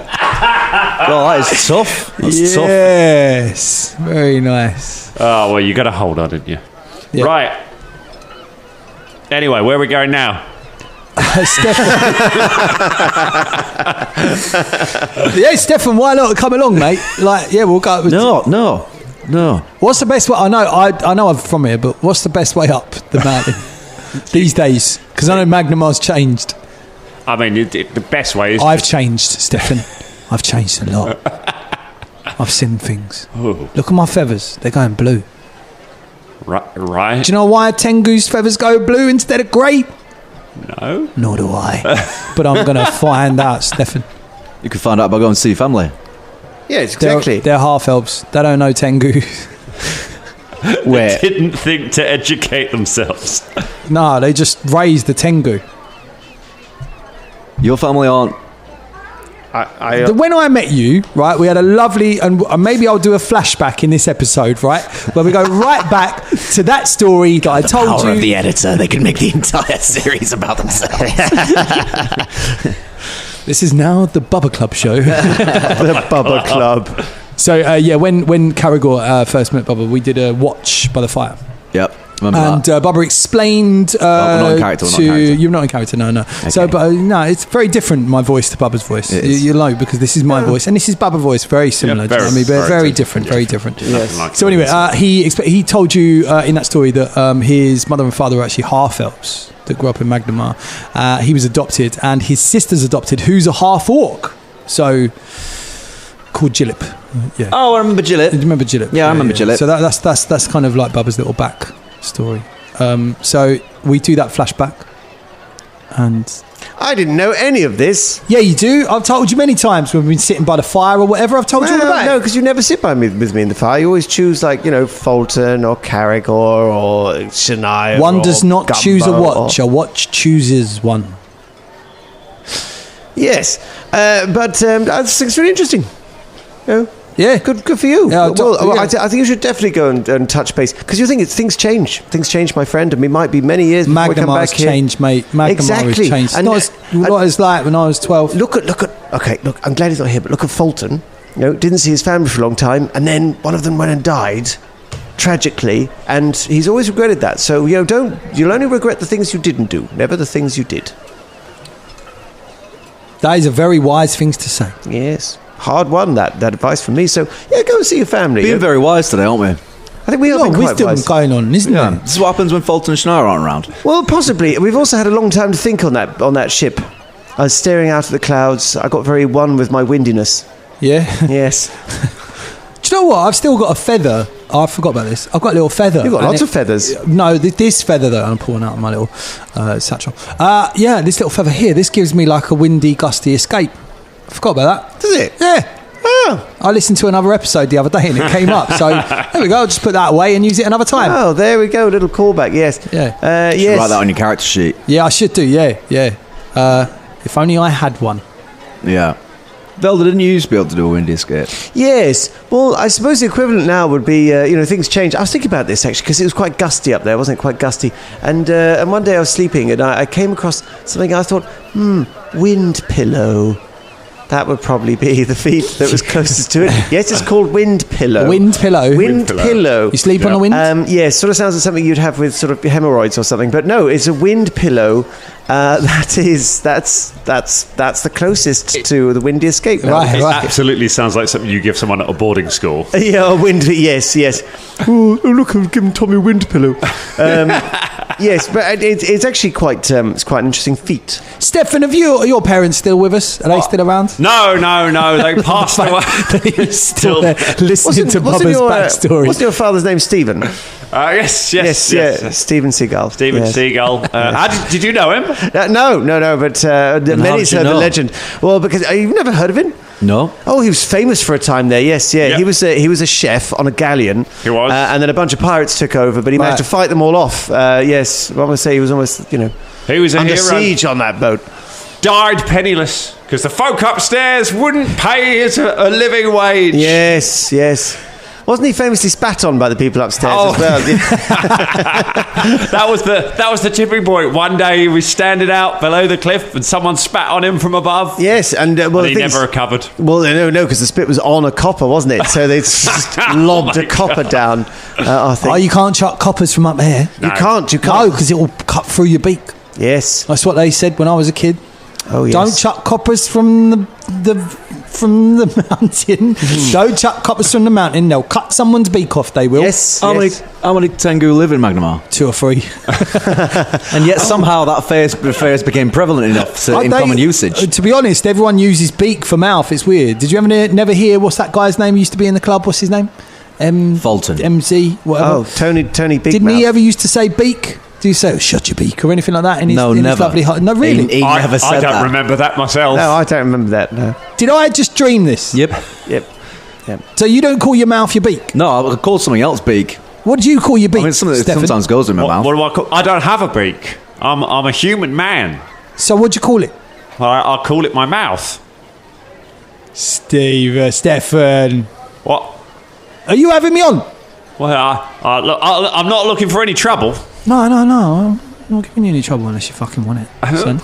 that is tough. That's tough. Yes. Very nice. Oh, well, you got to hold on, didn't you? Yeah. Right. Anyway, where are we going now? Stefan. Yeah, Stefan, why not come along, mate? Like, yeah, we'll go. No. What's the best way? I know I'm from here, but what's the best way up the mountain these days? Because I know Magnimar's changed. I mean, the best way is... I've changed, Stefan. I've changed a lot. I've seen things. Oh. Look at my feathers. They're going blue. Right. Do you know why Tengu's feathers go blue instead of grey? No. Nor do I. But I'm going to find out, Stefan. You can find out by going to see your family. Yes, exactly. They're half-elves. They don't know Tengu. Where? Didn't think to educate themselves. No, they just raised the Tengu. Your family aren't. When I met you, right, we had a lovely, and maybe I'll do a flashback in this episode, right, where we go right back to that story that I told Power you. of the editor. They can make the entire series about themselves. This is now the Bubba Club show. The Bubba Club. So, when Caragor first met Bubba, we did a watch by the fire. Yep. Remember And that. Bubba explained we're not in character, we're not in character. You're not in character, no. So, but no, it's very different. My voice to Bubba's voice. You know, because this is my voice and this is Bubba's voice. Very similar. Yeah, do you know what I mean? But very different. Very different. Yes. So anyway, he told you in that story that his mother and father were actually half elves that grew up in Magnimar. He was adopted, and his sister's adopted, who's a half orc. So called Gillip. Yeah. Oh, I remember Gillip. Do you remember Gillip? Yeah, I remember Gillip. So that's kind of like Bubba's little back story. So we do that flashback, and I didn't know any of this. yeah, you do. I've told you many times when we've been sitting by the fire or whatever. I've told you all about it. No, because you never sit with me in the fire. You always choose, like, you know, Fulton or Carragor or Shania. One or does not Gumbo choose a watch. or- A watch chooses one. Yes, but I think it's really interesting. You know, Yeah, good for you. Yeah, I think you should definitely go and touch base, because you think things change. Things change, my friend, and we might be many years before we come Magnimar's back here. changed, mate. Magnemar Exactly. has changed. And- It's not what it's like when I was 12. Look, I'm glad he's not here, but look at Fulton. You know, didn't see his family for a long time, and then one of them went and died tragically, and he's always regretted that. So, you know, you'll only regret the things you didn't do, never the things you did. That is a very wise thing to say. Yes. Hard one, that advice from me. So, yeah, go and see your family. Being very wise today, aren't we? I think we A have lot been of quite wisdom wise. going on, isn't Yeah. there? This is what happens when Fulton and Shania aren't around. Well, possibly. We've also had a long time to think on that ship. I was staring out at the clouds. I got very one with my windiness. Yeah. Yes. Do you know what? I've still got a feather. Oh, I forgot about this. I've got a little feather. You've got And lots of feathers. No, this feather that I'm pulling out of my little satchel. Yeah, this little feather here. This gives me like a windy, gusty escape. I forgot about that. Does it? Yeah. Oh. I listened to another episode the other day and it came up. So there we go. I'll just put that away and use it another time. Oh, there we go. A little callback. Yes. Yeah. Yes. Write that on your character sheet. Yeah, I should do. Yeah. If only I had one. Yeah. Velda, didn't you used to be able to do a windy escape? Yes. Well, I suppose the equivalent now would be, things change. I was thinking about this, actually, because it was quite gusty up there, wasn't it? Quite gusty. And one day I was sleeping and I came across something. I thought, wind pillow. That would probably be the feat that was closest to it. Yes, it's called wind pillow. Wind pillow. Wind pillow. You sleep on the wind? Yes, sort of sounds like something you'd have with sort of hemorrhoids or something. But no, it's a wind pillow. That's the closest to the windy escape. Right. It absolutely sounds like something you give someone at a boarding school. Yeah, a wind. Yes. Oh, look, I've given Tommy a wind pillow. Yes, but it's actually quite it's quite an interesting feat. Stefan, are your parents still with us? Are they still around? No, they passed away. He's still there listening to Bubba's backstory. Wasn't your father's name Stephen? Yes. Stephen Seagal. Stephen Yes. Seagal. Did you know him? No, but many's heard the legend. Well, because you've never heard of him? No. Oh, he was famous for a time there. Yes, yeah. Yep. He was a chef on a galleon. He was. And then a bunch of pirates took over, but he managed to fight them all off. Yes, I would say he was almost, He was a under hero. siege on that boat. Died penniless because the folk upstairs wouldn't pay his a living wage. Yes. Wasn't he famously spat on by the people upstairs as well? That was the tipping point. One day he was standing out below the cliff and someone spat on him from above. Yes, and He never recovered. Well, no, because the spit was on a copper, wasn't it? So they just lobbed a copper down. I think Oh, you can't chuck coppers from up there. you can't. No, because it will cut through your beak. Yes. That's what they said when I was a kid. Oh, yes. Don't chuck coppers from the mountain. Don't chuck coppers from the mountain. They'll cut someone's beak off. They will. Yes. How many Tengu live in Magnimar? 2 or 3. And yet somehow that phrase became prevalent enough in common usage. To be honest, everyone uses beak for mouth. It's weird. Did you never hear what's that guy's name who used to be in the club? What's his name? Fulton. MZ, whatever. Oh, Tony Big Didn't Mouth. he ever used to say beak? Do you say, shut your beak or anything like that in his, No, in his never. lovely heart? No, really? He never said I don't that. remember that myself. No, I don't remember that. No. Did I just dream this? Yep. Yep. So you don't call your mouth your beak? No, I called something else beak. What do you call your beak, I mean, something that Stefan? sometimes goes in my mouth. What do I call? I don't have a beak. I'm a human man. So what'd you call it? I'll call it my mouth. Stefan. What? Are you having me on? Well, I'm not looking for any trouble. No. I'm not giving you any trouble unless you fucking want it, son.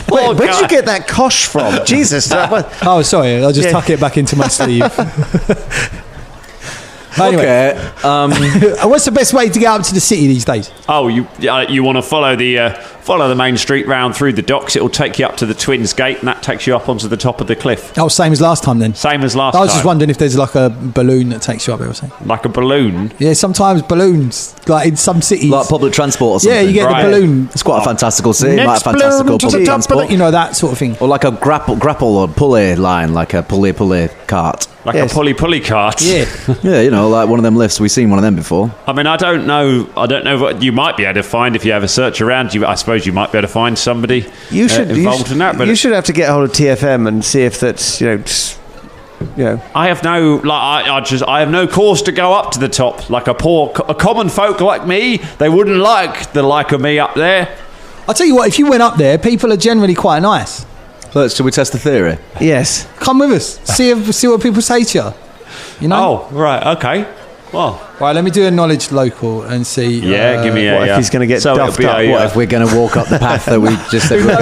Wait, where did you get that kosh from? Jesus. Oh, sorry. I'll just tuck it back into my sleeve. Anyway, Okay. what's the best way to get up to the city these days? Oh, you want to follow the main street round through the docks? It'll take you up to the Twins Gate, and that takes you up onto the top of the cliff. Oh, same as last time then. Same as last I was time. just wondering if there's like a balloon that takes you up there or something. Like a balloon. Yeah, sometimes balloons, like in some cities. Like public transport or something. yeah, you get Right. the balloon. It's quite a fantastical city, like a Next fantastical balloon to the public top of transport. you know, that sort of thing. Or like a grapple or pulley line, like a pulley cart. Like Yes. a pulley cart. Yeah. Yeah, you know, like one of them lifts. We've seen one of them before. I mean, I don't know what you might be able to find if you have a search around. I suppose you might be able to find somebody involved in that. But you should have to get hold of TFM and see if that's I have no I have no cause to go up to the top. Like a common folk like me, they wouldn't like the like of me up there. I'll tell you what, if you went up there, people are generally quite nice. Should we test the theory? Yes. Come with us. See what people say to you. You know? Oh, right, okay. Well, Right, let me do a knowledge local and see. yeah, give me a. what if he's gonna get it'll duffed be up? What if we're going to walk up the path that we just said? No.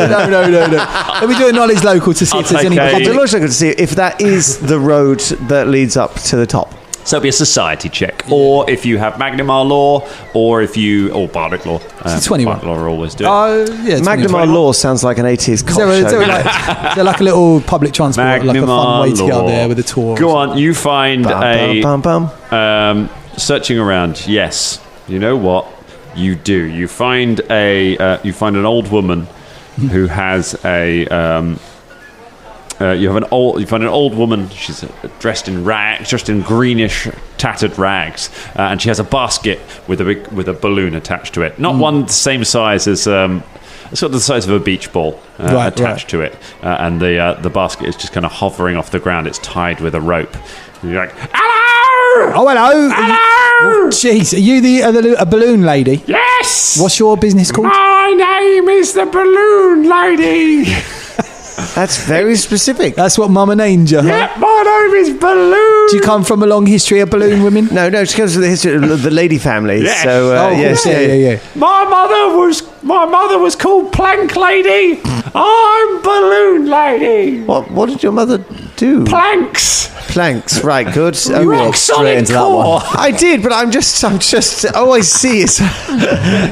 Let me do a knowledge local to see I'll if there's take any. a- I'm also going to see if that is the road that leads up to the top. So it'll be a society check, or if you have Magnimar law, or Bardic law. It's 21. Bardic law always do it. Oh, yeah. Magnimar Law sounds like an 80s Is cop there, show. is there like a little public transport, like a fun way to get up there with a tour? Go on, you find Bum, bum, bum. searching around. Yes, you know what you do. You find an old woman who has a. You find an old woman. She's dressed in rags, just in greenish, tattered rags, and she has a basket with a balloon attached to it. Not one the same size as sort of the size of a beach ball attached to it, and the basket is just kind of hovering off the ground. It's tied with a rope. And you're like, hello! Oh, hello. Hello! Jeez, are you a balloon lady? Yes! What's your business called? My name is the Balloon Lady. That's very specific. That's what Mama named you. Huh? Yeah, my name is Balloon. Do you come from a long history of balloon women? No, she comes from the history of the lady family. Yes. So, yes, yeah. My mother was called Plank Lady. I'm Balloon Lady. What did your mother do? Planks. Planks, right, good. You walked straight into that one. I did, but I'm just always see it.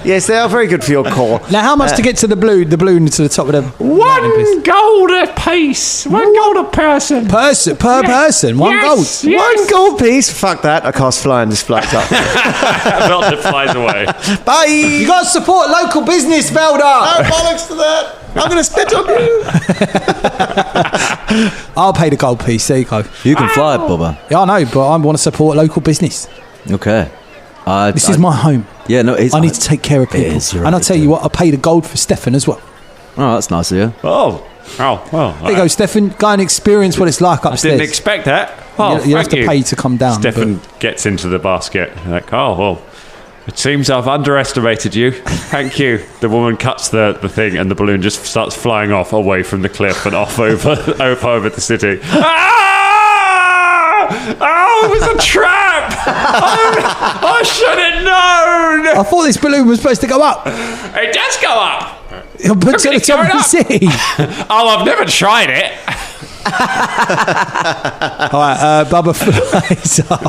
Yes, they are very good for your core. Now, how much to get to the balloon to the top of the landing, please? One gold a piece. One gold a person. Per person, one gold. One gold piece. Fuck that. I cast fly and just flies up. Velda flies away. Bye. You got to support local business, Velda. No bollocks to that. I'm going to spit on you. I'll pay the gold piece. There you go. You can fly, Bubba. Yeah, I know, but I want to support local business. Okay. This is my home. Yeah, no, it's. I need to take care of people. is, you're And I'll right, tell you what, I paid the gold for Stefan as well. Oh, that's nice of you. Oh, well. There you go, Stefan. Go and experience what it's like I upstairs. didn't expect that. Oh, you have to pay to come down. Stefan gets into the basket. Like, oh, well, it seems I've underestimated you. Thank you. The woman cuts the thing and the balloon just starts flying off away from the cliff and off over the city. Oh, it was a trap! I should have known! I thought this balloon was supposed to go up. It does go up! But to the top of the city. Oh, I've never tried it. All right, Bubba flies up.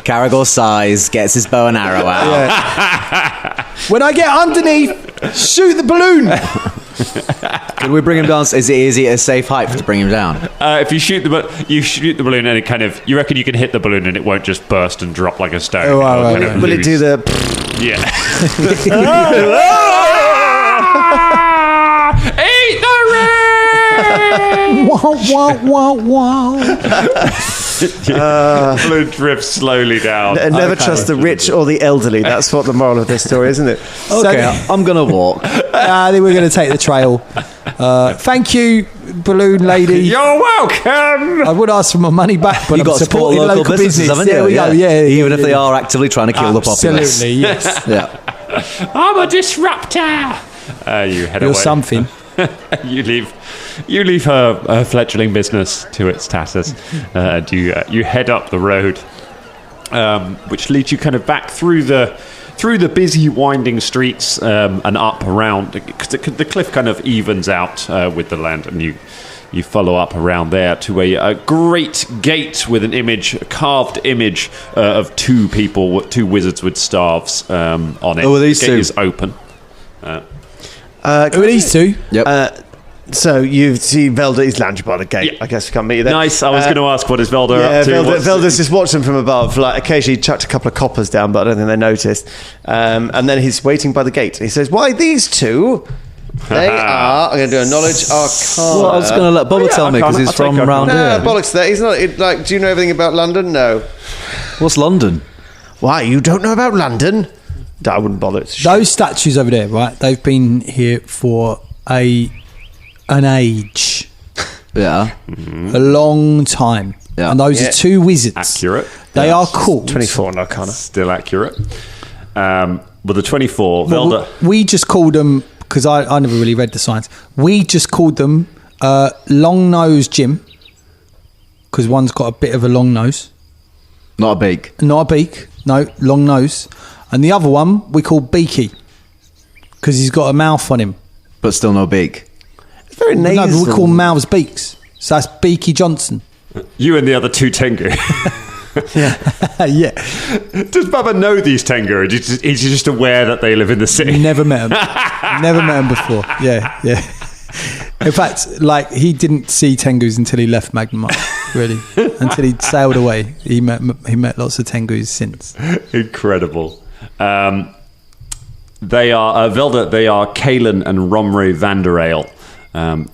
Caragor sighs, gets his bow and arrow out. When I get underneath, shoot the balloon. Can we bring him down? Is he a safe height to bring him down? If you shoot the balloon and it kind of, you reckon you can hit the balloon and it won't just burst and drop like a stone. Oh, right, It'll kind right. of Will it do lose. the... Yeah. Eat the ring! Wow, wow, wow, wow. Balloon drifts slowly down. Never trust the rich or the elderly. That's what the moral of this story, isn't it? Okay, I'm going to walk. I think we're going to take the trail. Thank you, balloon lady. You're welcome. I would ask for my money back, but You've got to support local businesses, haven't you? There we go. Yeah, even if they are actively trying to kill the populace. Absolutely, yes. Yeah. I'm a disruptor. You head You're away. something. You leave her fledgling business to its tatters, and you head up the road, which leads you kind of back through the busy winding streets and up around. The cliff kind of evens out with the land, and you follow up around there to a great gate with an image, a carved image of two wizards with staffs on it. Oh, are these the gate two? is open. Who are these two? Yep. So you see Velda, he's lounging by the gate. Yeah. I guess we can't meet you there. Nice. I was going to ask, what is Velda up to? Velda's just watching from above. Like, occasionally he chucked a couple of coppers down, but I don't think they noticed. And then he's waiting by the gate. He says, "Why these two? They are." I'm going to do a knowledge arcana. Well, I was going to let Bubba tell me because he's from around No, here. bollocks to that. He's not. Like, do you know everything about London? No. What's London? Why, you don't know about London? I wouldn't bother. It's shit. Those statues over there, right? They've been here for an age, Yeah. a long time. Yeah. And those are two wizards. Accurate. They are called 24 on arcana. Still accurate. With the 24, Well, Velda. we just called them, because I never really read the signs. We just called them long nose Jim, because one's got a bit of a long nose, Not a beak. not a beak. No, long nose. And the other one we call Beaky, because he's got a mouth on him. But still no beak. It's very No, nasal. but we call mouths beaks. So that's Beaky Johnson. You and the other two Tengu. Yeah. Does Bubba know these Tengu? Or is he just aware that they live in the city? Never met him. Never met him before. Yeah. In fact, like, he didn't see Tengus until he left Magnimar, really. Until he sailed away. He met lots of Tengus since. Incredible. They are Velda. They are Kalen and Romre Vanderale.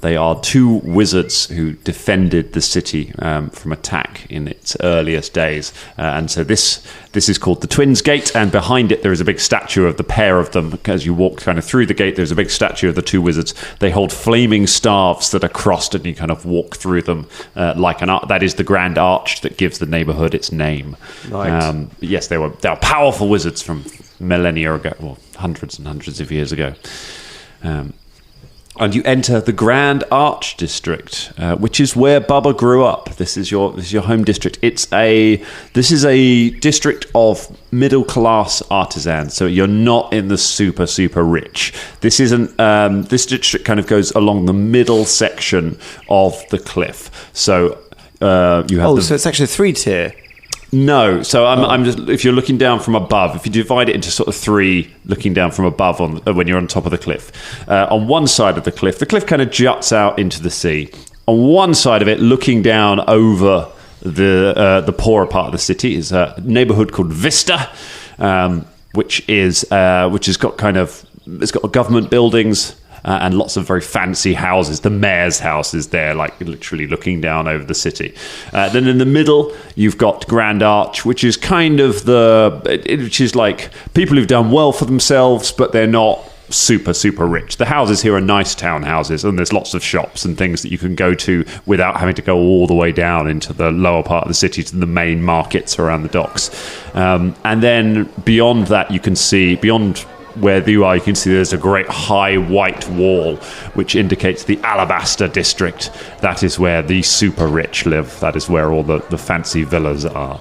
They are two wizards who defended the city from attack in its earliest days, and so this is called the Twins Gate. And behind it, there is a big statue of the pair of them. As you walk kind of through the gate, there's a big statue of the two wizards. They hold flaming staves that are crossed, and you kind of walk through them like an arch. That is the grand arch that gives the neighborhood its name. Right. Yes, they were powerful wizards from millennia ago, well, hundreds and hundreds of years ago. And you enter the Grand Arch District, which is where Bubba grew up. This is your home district. This is a district of middle class artisans. So you're not in the super rich. This isn't. This district kind of goes along the middle section of the cliff. So you have. So it's actually a 3-tier. No, so I'm just, if you're looking down from above, if you divide it into sort of three, looking down from above when you're on top of the cliff, on one side of the cliff kind of juts out into the sea. On one side of it, looking down over the poorer part of the city, is a neighborhood called Vista, which has got it's got government buildings. And lots of very fancy houses. The mayor's house is there, like literally looking down over the city. Then in the middle, you've got Grand Arch, which is kind of which is like people who've done well for themselves, but they're not super rich. The houses here are nice townhouses, and there's lots of shops and things that you can go to without having to go all the way down into the lower part of the city to the main markets around the docks. And then beyond that, you can see beyond where you are, you can see there's a great high white wall which indicates the Alabaster District. That is where the super rich live. That is where all the fancy villas are.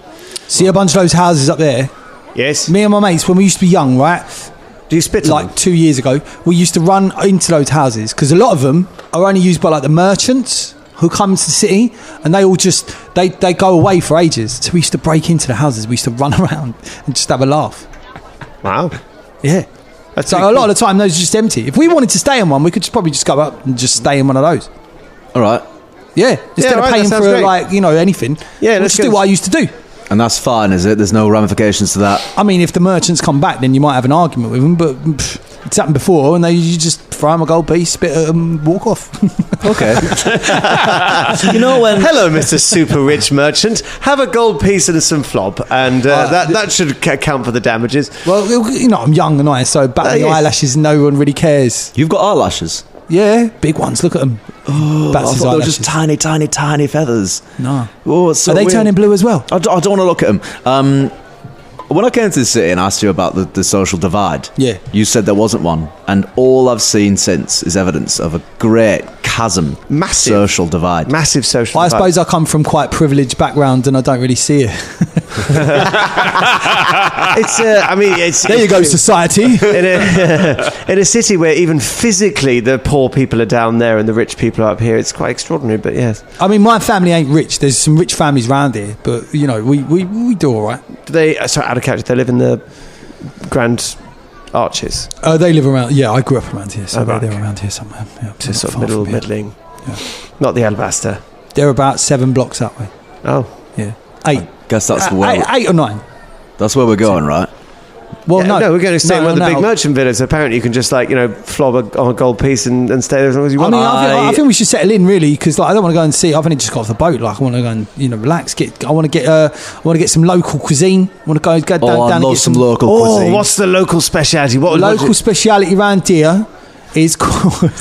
See a bunch of those houses up there? Yes. Me and my mates, when we used to be young, right? Do you spit on Like them? 2 years ago, we used to run into those houses because a lot of them are only used by like the merchants who come to the city, and they all just they go away for ages. So we used to break into the houses. We used to run around and just have a laugh. Wow. Yeah. That's So a lot of the time, those are just empty. If we wanted to stay in one, we could probably just go up and just stay in one of those. All right. Yeah, instead of right, paying that for sounds great. anything. Yeah, we'll let's just do go. what I used to do. And that's fine, is it? There's no ramifications to that. I mean, if the merchants come back, then you might have an argument with them. But It's happened before, and you just throw them a gold piece, spit at them, walk off. Okay. You know when? Hello, Mr. Super Rich Merchant. Have a gold piece and some flop, and that should account for the damages. Well, you know, I'm young and nice, so back the eyelashes, no one really cares. You've got eyelashes. Yeah, big ones. Look at them. Oh, I thought they were just tiny, tiny, tiny feathers. No. Oh, it's so Are they weird. turning blue as well? I don't want to look at them. When I came to the city and asked you about the social divide, Yeah. you said there wasn't one, and all I've seen since is evidence of a great chasm, Massive. social divide. Massive social I divide. suppose I come from quite privileged background and I don't really see it. It's There you go, society. in a city where even physically the poor people are down there and the rich people are up here. It's quite extraordinary, but yes. I mean, my family ain't rich. There's some rich families around here, but, you know, we do all right. Do they? Sorry, out of character. They live in the Grand Arches. They live around. Yeah, I grew up around here, so right, they're okay. around here somewhere. Yeah, So not sort of far from here. middling. Yeah. Not the Alabaster. They're about 7 blocks that way. Oh. Yeah, 8. Guess that's where 8 or 9. that's where we're going, right? Well, Yeah, no, we're going to stay in one of the big no. merchant villas. Apparently, you can just flob on a gold piece and stay there as long as you I want. mean, I think we should settle in really, because I don't want to go and see. I've only just got off the boat. Like, I want to go and relax. I want to get some local cuisine. I want to go down. I and love get some local cuisine. What's the local speciality? local speciality around here is called.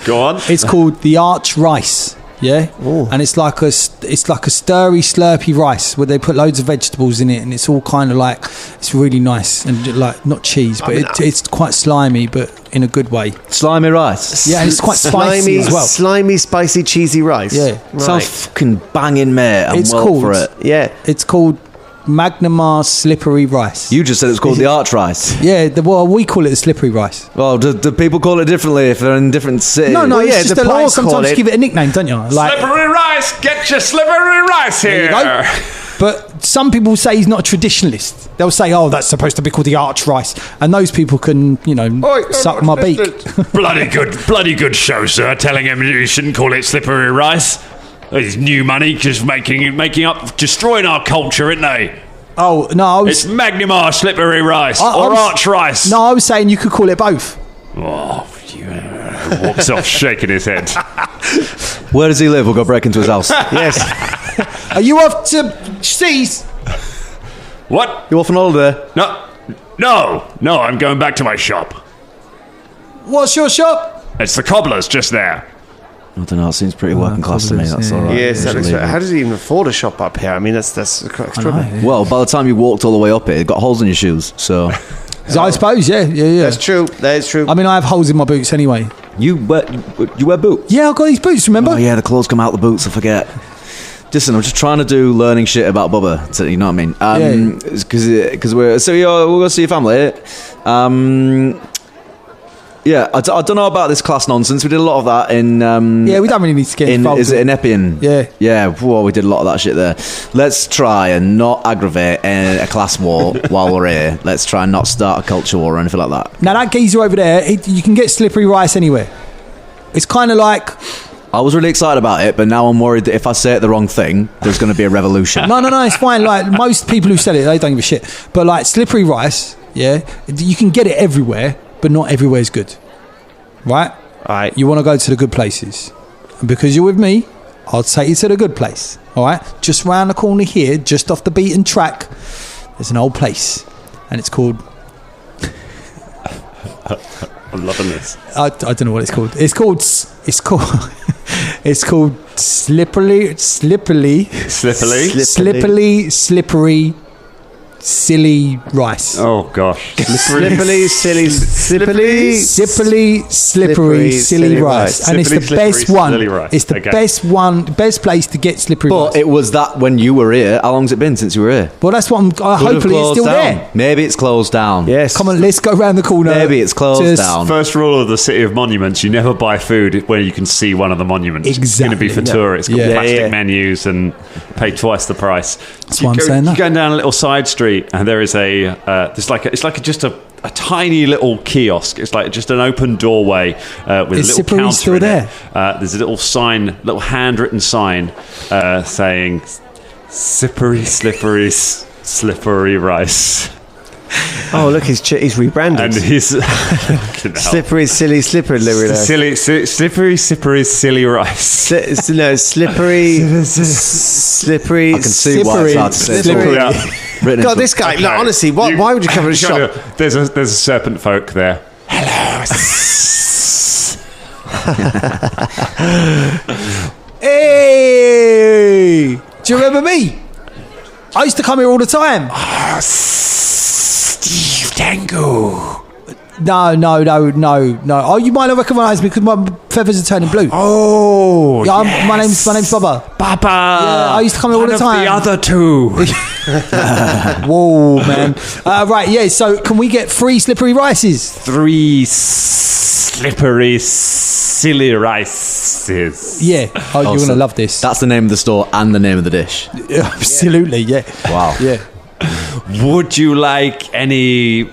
Go on. It's called the arch rice. Yeah, and it's like a stirry, slurpy rice where they put loads of vegetables in it, and it's all kind of like, it's really nice and like not cheese, but it's quite slimy, but in a good way. Slimy rice. Yeah, and it's quite spicy as well. Slimy, spicy, cheesy rice. Yeah. Right. Sounds fucking banging, mate. I'm It's well called- for it. Yeah. It's called Magnimar slippery rice. You just said it's called the arch rice. Yeah, well, we call it the slippery rice. Well, do people call it differently if they're in different cities? No, Well, it's yeah, just the a, like, poor call sometimes it- you give it a nickname, don't you? Like, Slippery rice! Get your slippery rice there here! you go. But some people say he's not a traditionalist. They'll say, "Oh, that's supposed to be called the arch rice," and those people can, suck my beak. bloody good show, sir. Telling him you shouldn't call it slippery rice. It's new money, just making up, destroying our culture, isn't they? Oh no, I was It's Magnimar slippery rice I or was- arch rice. no, I was saying you could call it both. Oh, walks off shaking his head. Where does he live? We'll go break into his house. Yes. Are you off to seas? What? You off on holiday? No, I'm going back to my shop. What's your shop? It's the cobbler's just there. I don't know. It seems pretty working class to me. That's all right. Yes, that looks Usually- right. How does he even afford a shop up here? I mean, that's quite extraordinary. Well, by the time you walked all the way up it got holes in your shoes. So I suppose, yeah. That's true. That is true. I mean, I have holes in my boots anyway. you wear boots. Yeah, I've got these boots. Remember? Oh yeah, the clothes come out the boots. I forget. Listen, I'm just trying to do learning shit about Bubba. You know what I mean? Because we'll go see your family. Yeah, I don't know about this class nonsense. We did a lot of that in. Yeah, we don't really need to get involved. Is it in Epping? Yeah. Yeah, whoa, we did a lot of that shit there. Let's try and not aggravate a class war while we're here. Let's try and not start a culture war or anything like that. Now that geezer over there, you can get slippery rice anywhere. It's kind of like I was really excited about it, but now I'm worried that if I say it the wrong thing, there's going to be a revolution. no, it's fine. Like most people who sell it, they don't give a shit. But like slippery rice, yeah, you can get it everywhere, but not everywhere is good. Right? All right. You want to go to the good places. And because you're with me, I'll take you to the good place. All right? Just round the corner here, just off the beaten track, there's an old place. And it's called... I'm loving this. I don't know what it's called. It's called slippery, silly rice. Oh gosh. Slippery, silly rice. And it's the best one. It's the best place to get slippery rice. But it was that when you were here. How long's it been since you were here? Well, that's what hopefully it's still there. Maybe it's closed down. Yes. Come on, let's go round the corner. Maybe it's closed down. First rule of the City of Monuments, you never buy food where you can see one of the monuments. Exactly. It's going to be for tourists. It's got Yeah. plastic menus and pay twice the price. That's why I'm saying that. You're going down a little side street and there is just a tiny little kiosk. It's like just an open doorway with Is a little Slippery counter still in there? it. There's a little sign, little handwritten sign saying "Slippery rice." Oh, look, he's rebranded. And he's Slippery, silly, slippery. slippery, silly rice. Slippery. I can see why it's hard to say. Slippery. Written God, into- this guy. Look, honestly, why would you come to the shop? There's a serpent folk there. Hey! Do you remember me? I used to come here all the time. Steve Dango. No. Oh, you might not recognise me because my feathers are turning blue. Oh, Yeah, my name's Bubba. Bubba. Yeah, I used to come here all One the of time. the other two. Whoa, man. Right, yeah. So, can we get 3 slippery rices? 3 slippery, silly rices. Yeah. Oh, you're so gonna love this. That's the name of the store and the name of the dish. Absolutely. Yeah. Wow. Yeah. Would you like any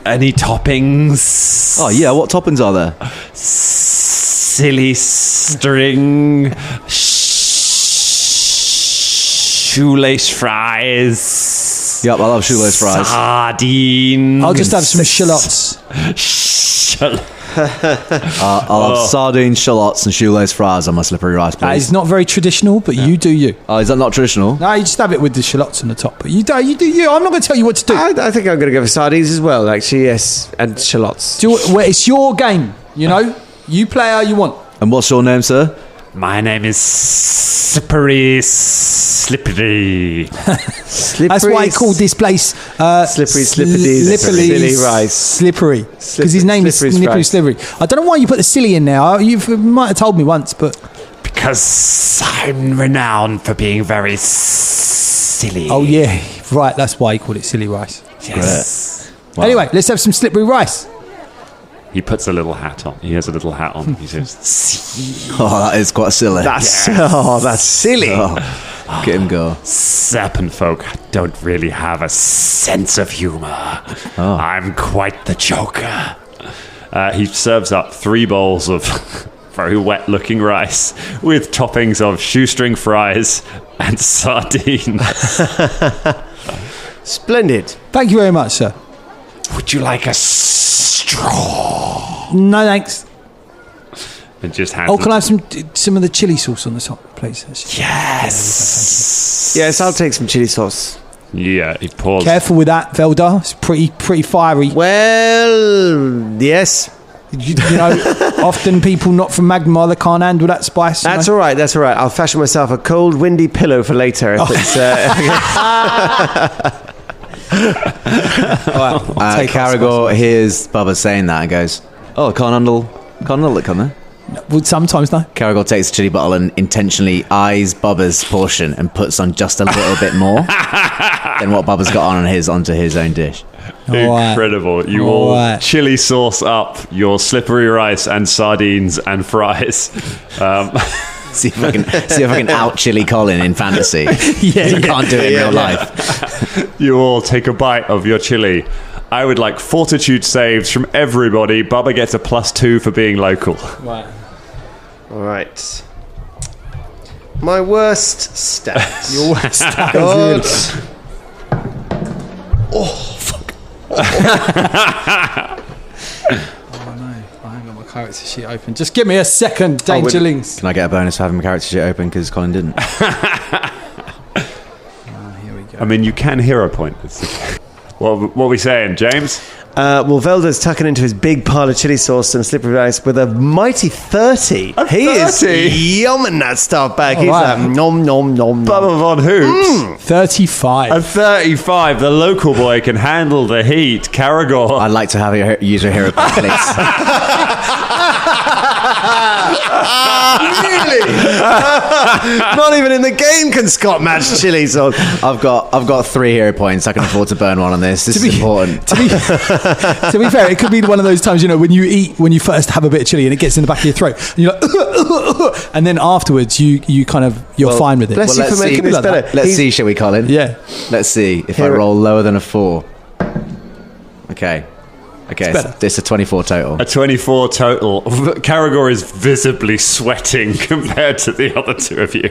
toppings? Oh yeah, what toppings are there? Silly string, shoelace fries. Yep, I love shoelace fries. Sardines. I'll just have some shallots. I'll have sardines, shallots, and shoelace fries on my slippery rice, That please. is not very traditional, but you do you. Oh, is that not traditional? No, you just have it with the shallots on the top. But you do you. I'm not going to tell you what to do. I think I'm going to go for sardines as well, actually, yes. And shallots. It's your game, you know? You play how you want. And what's your name, sir? My name is Slippery. That's why he called this place Slippery, silly rice. Slippery. Because his name is Slippery Slippery. I don't know why you put the silly in there. You might have told me once, but... Because I'm renowned for being very silly. Oh, yeah. Right, that's why he called it silly rice. Yes. Wow. Anyway, let's have some slippery rice. He puts a little hat on. He has a little hat on. He says, Oh, that is quite silly. That's silly. Get him go. serpent folk don't really have a sense of humor. I'm quite the joker. He serves up 3 bowls of very wet-looking rice with toppings of shoestring fries and sardines. Splendid. Thank you very much, sir. Would you like a straw? No, thanks. And just hands Oh, it can I have some of the chili sauce on the top, please? Yes. Yes, I'll take some chili sauce. Yeah, he pours. Careful with that, Velda. It's pretty fiery. Well, yes. You know, often people not from Magnimar, they can't handle that spice. That's all right. That's all right. I'll fashion myself a cold, windy pillow for later. If it's, Caragor hears Bubba saying that and goes, "Oh, can't handle it, can they?" Well, sometimes, no. Caragor takes the chili bottle and intentionally eyes Bubba's portion and puts on just a little bit more than what Bubba's got onto his own dish. Incredible. You all chili sauce up your slippery rice and sardines and fries. See if I can out chili Colin in fantasy. I can't do it in real life. You all take a bite of your chili. I would like fortitude saves from everybody. Bubba gets a +2 for being local. Right. all right. My worst stats. Your worst stats. God. Oh no, I haven't got my character sheet open. Just give me a second, Dangerlings. Can I get a bonus for having my character sheet open because Colin didn't? Here we go. I mean, you can hero point. What are we saying, James? Well, Velda's tucking into his big pile of chili sauce and slippery rice with a mighty 30. He is 30? yumming that stuff back. He's right. like, nom, nom, nom, nom. Bubba Von Hoops. 35. A 35. The local boy can handle the heat. Caragor. I'd like to have a user hero point, please. Really? Not even in the game can Scott match chili sauce. I've got 3 hero points. I can afford to burn one on this. This is important. To be fair, it could be one of those times, you know, when you first have a bit of chili and it gets in the back of your throat, and you're like, and then afterwards you're fine with it. Bless you for making this better. Let's see, shall we, Colin? Yeah. Let's see if I roll lower than a 4. Okay. Okay, It's better. it's a 24 total. A 24 total. Caragor is visibly sweating compared to the other two of you,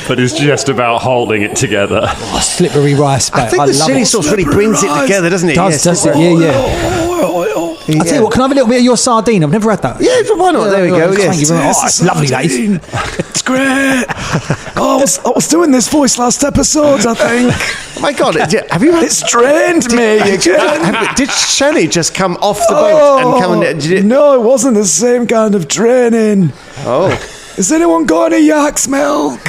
but is just about holding it together. Oh, slippery rice, mate. I think the love chili it. sauce really brings it together, doesn't it? Does it? Yeah. I'll tell you what, can I have a little bit of your sardine? I've never had that. Yeah, why not? There we go. Thank you very much. Yes. Oh, it's lovely, that is. It's great. I was doing this voice last episode, I think. Oh my God, have you? It's drained me again. Did Shelley just come off the boat and come and? No, it wasn't the same kind of draining. Oh. Has anyone got any yak's milk?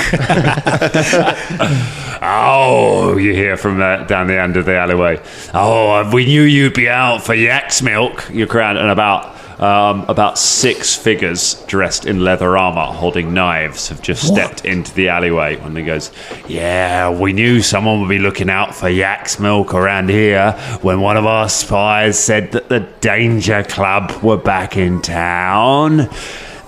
Oh, you hear from down the end of the alleyway. Oh, we knew you'd be out for yak's milk. You cried, and about 6 figures dressed in leather armor, holding knives, have just stepped into the alleyway. And he goes, "Yeah, we knew someone would be looking out for yak's milk around here when one of our spies said that the Danger Club were back in town.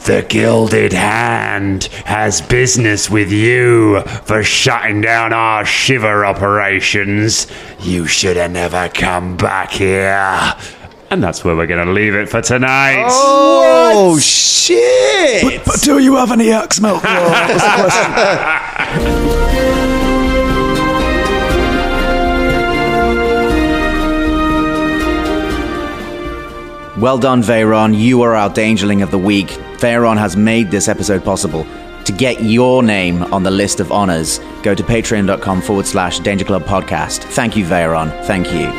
The Gilded Hand has business with you for shutting down our shiver operations. You should have never come back here." And that's where we're going to leave it for tonight. Oh shit! But do you have any yak's milk? That was the question. Well done, Veyron. You are our Dangerling of the Week. Veyron has made this episode possible. To get your name on the list of honors, go to patreon.com/Danger Club Podcast. Thank you, Veyron. Thank you.